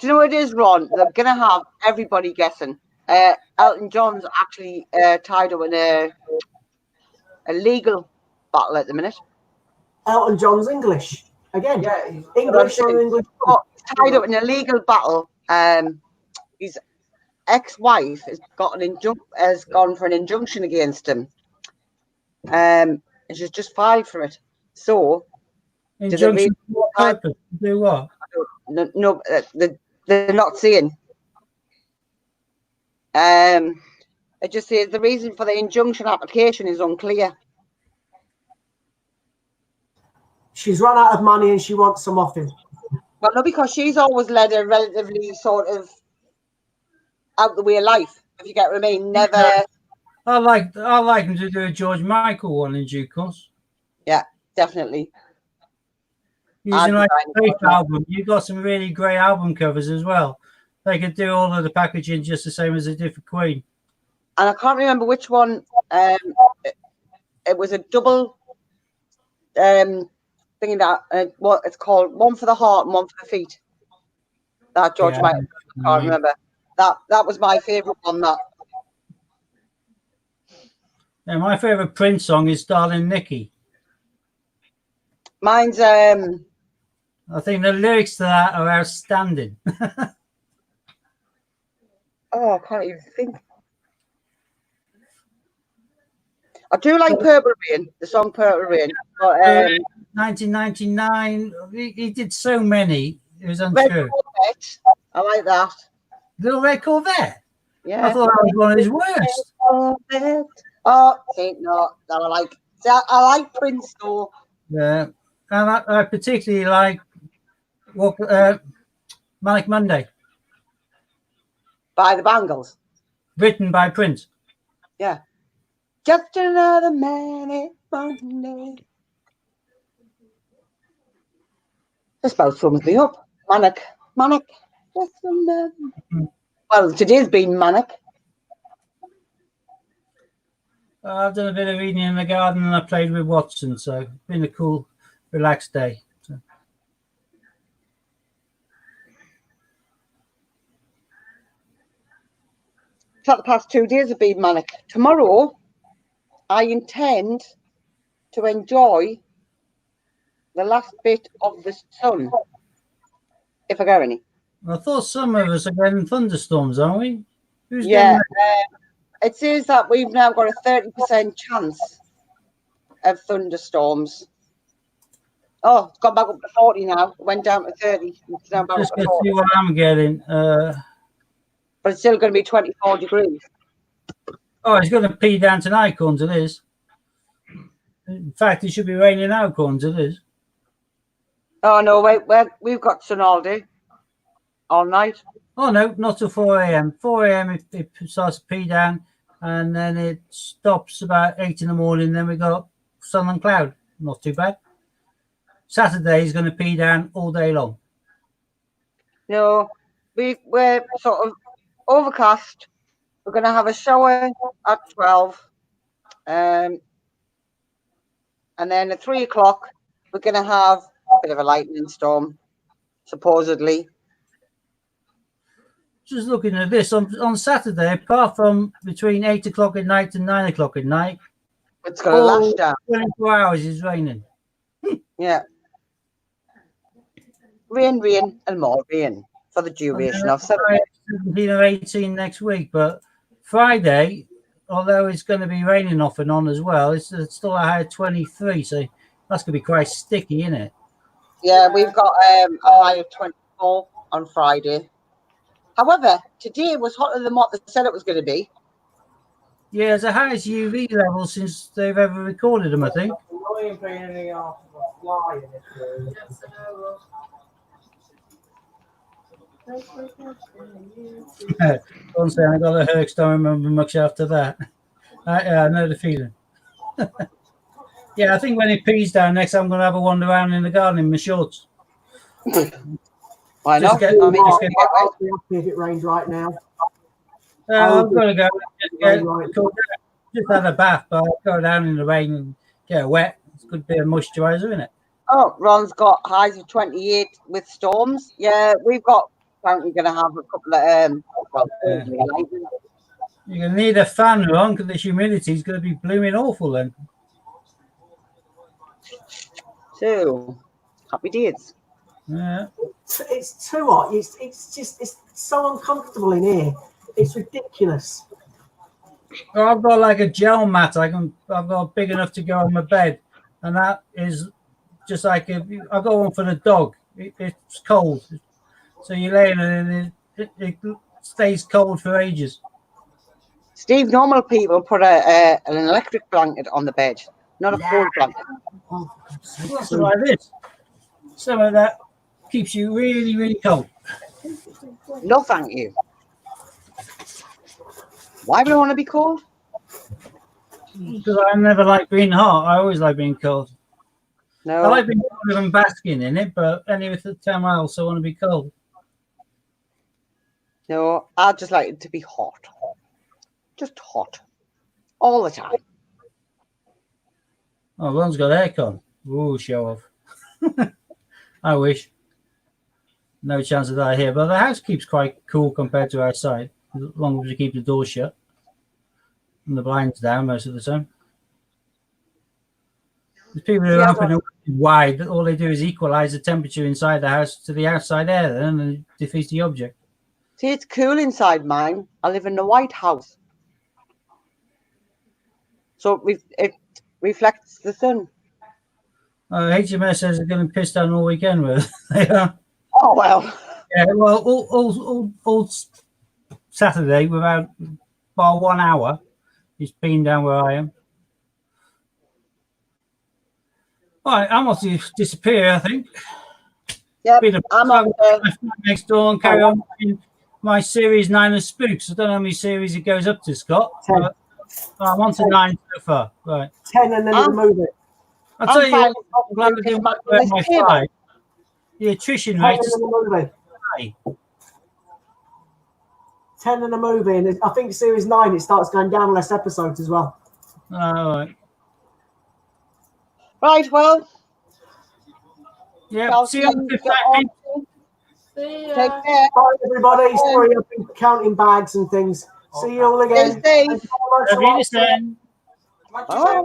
you know what it is, Ron? They're going to have everybody guessing. Elton John's actually tied up in a legal battle at the minute. Elton John's English again. Yeah, he's English or English. Oh, tied up in a legal battle. His ex-wife has gone for an injunction against him. And she's just filed for it. So, Injunction for what purpose? Do what? No, they're not saying. It just says the reason for the injunction application is unclear. She's run out of money and she wants some off him. Well, no, because she's always led a relatively sort of out the way life, if you get what I mean. Never. I like him to do a George Michael one in due course. Yeah, definitely. Using like a great album. You've got some really great album covers as well. They could do all of the packaging just the same as they did for Queen. And I can't remember which one. It was a double thing that what it's called, one for the heart and one for the feet. That George Michael. I can't remember. That was my favourite one. That. Yeah, my favourite Prince song is "Darling Nikki." Mine's I think the lyrics to that are outstanding. I can't even think. I do like Purple Rain, the song Purple Rain. But, 1999, he did so many. It was Red untrue. Corvette, I like that. Little Red Corvette. Yeah. I thought that was one of his worst. Corvette. Oh, see, no, I like. See, I like Prince though. Yeah, and I particularly like Manic Monday, By the Bangles. written by Prince. Yeah. Just another Manic Monday. This about sums me up. Manic. Just another. Well, today's been manic. I've done a bit of reading in the garden and I played with Watson, so it's been a cool, relaxed day. So. The past 2 days have been manic. Tomorrow, I intend to enjoy the last bit of the sun, if I get any. I thought some of us are getting thunderstorms, aren't we? Who's Yeah. getting It says that we've now got a 30% chance of thunderstorms. Oh, it's gone back up to 40 now. It went down to 30. It's now back Just up to going to 40. see what I'm getting. But it's still going to be 24 degrees. Oh, it's going to pee down tonight, according to this. In fact, it should be raining out, according to this. Oh, no, wait. We've got sun all day. All night. Oh, no, not till 4 a.m. 4 a.m. it starts to pee down, and then it stops about 8 in the morning. Then we got sun and cloud. Not too bad. Saturday is going to pee down all day long. No, we're sort of overcast. We're going to have a shower at 12. And then at 3 o'clock, we're going to have a bit of a lightning storm, supposedly. Just looking at this on Saturday, apart from between 8 o'clock at night and 9 o'clock at night, It's going to lash down. 24 hours is raining. Yeah. Rain, and more rain for the duration of 17 or 18 next week, but Friday, although it's going to be raining off and on as well, it's still a high of 23, so that's going to be quite sticky, isn't it? Yeah, we've got a high of 24 on Friday. However, today was hotter than what they said it was going to be. Yeah, it's the highest UV level since they've ever recorded them, I think. ain't paying any off of a fly in this room. Yes, I know. Don't say I got the Hercs, don't remember much after that. I know the feeling. Yeah, I think when it pees down next, I'm going to have a wander around in the garden in my shorts. Why Just not? get- I mean, just get wet. I'll be happy if it rained right now. I'm going to go just have a bath, but I'll go down in the rain and get wet. It's a good bit of moisturiser, isn't it? Oh, Ron's got highs of 28 with storms. Yeah, we've got apparently going to have a couple of Yeah. You're going to need a fan, Ron, because the humidity is going to be blooming awful then. So happy days. Yeah. It's too hot. It's so uncomfortable in here. It's ridiculous. Well, I've got like a gel mat. I've got big enough to go on my bed, and that is just like I've got one for the dog. It's cold, so you lay in it and it stays cold for ages. Steve, normal people put an electric blanket on the bed, not a cold blanket. Oh, Something like this. Something that keeps you really, really cold. No, thank you. Why would I want to be cold? Because I never like being hot. I always like being cold. No. I like being cold and basking in it, but anyway, at the time I also want to be cold. No, I just like it to be hot. Just hot. All the time. Oh, Ron's got aircon. Ooh, show off. I wish. No chance of that here, but the house keeps quite cool compared to outside, as long as we keep the door shut and the blinds down most of the time. There's people who Yeah, open it wide, all they do is equalize the temperature inside the house to the outside air, then, and it defeats the object. See, it's cool inside mine. I live in the White House. So it reflects the sun. HMS says they're getting pissed down all weekend with they are. Oh, well. Yeah, well, all Saturday without bar 1 hour, it's been down where I am. All right, I'm off to disappear, I think. Yep, Been a I'm on the... next door and carry on watching my series 9 of Spooks. I don't know how many series it goes up to, Scott. 10. But I'm on to 9 so far. Right. 10 and then the movie. I'll tell you what, I'm I'm glad I didn't wear my fly. The attrition 10 rate and is then the movie. high. 10 and a movie, and I think series 9 it starts going down less episodes as well. All right. Right, well, Yeah, I'll see you on the get on. 15th. See Take ya. care. Bye, everybody. Sorry, I've been counting bags and things. See you all again. Stay safe. Thank you very much Have for you watching. listened? Much Bye.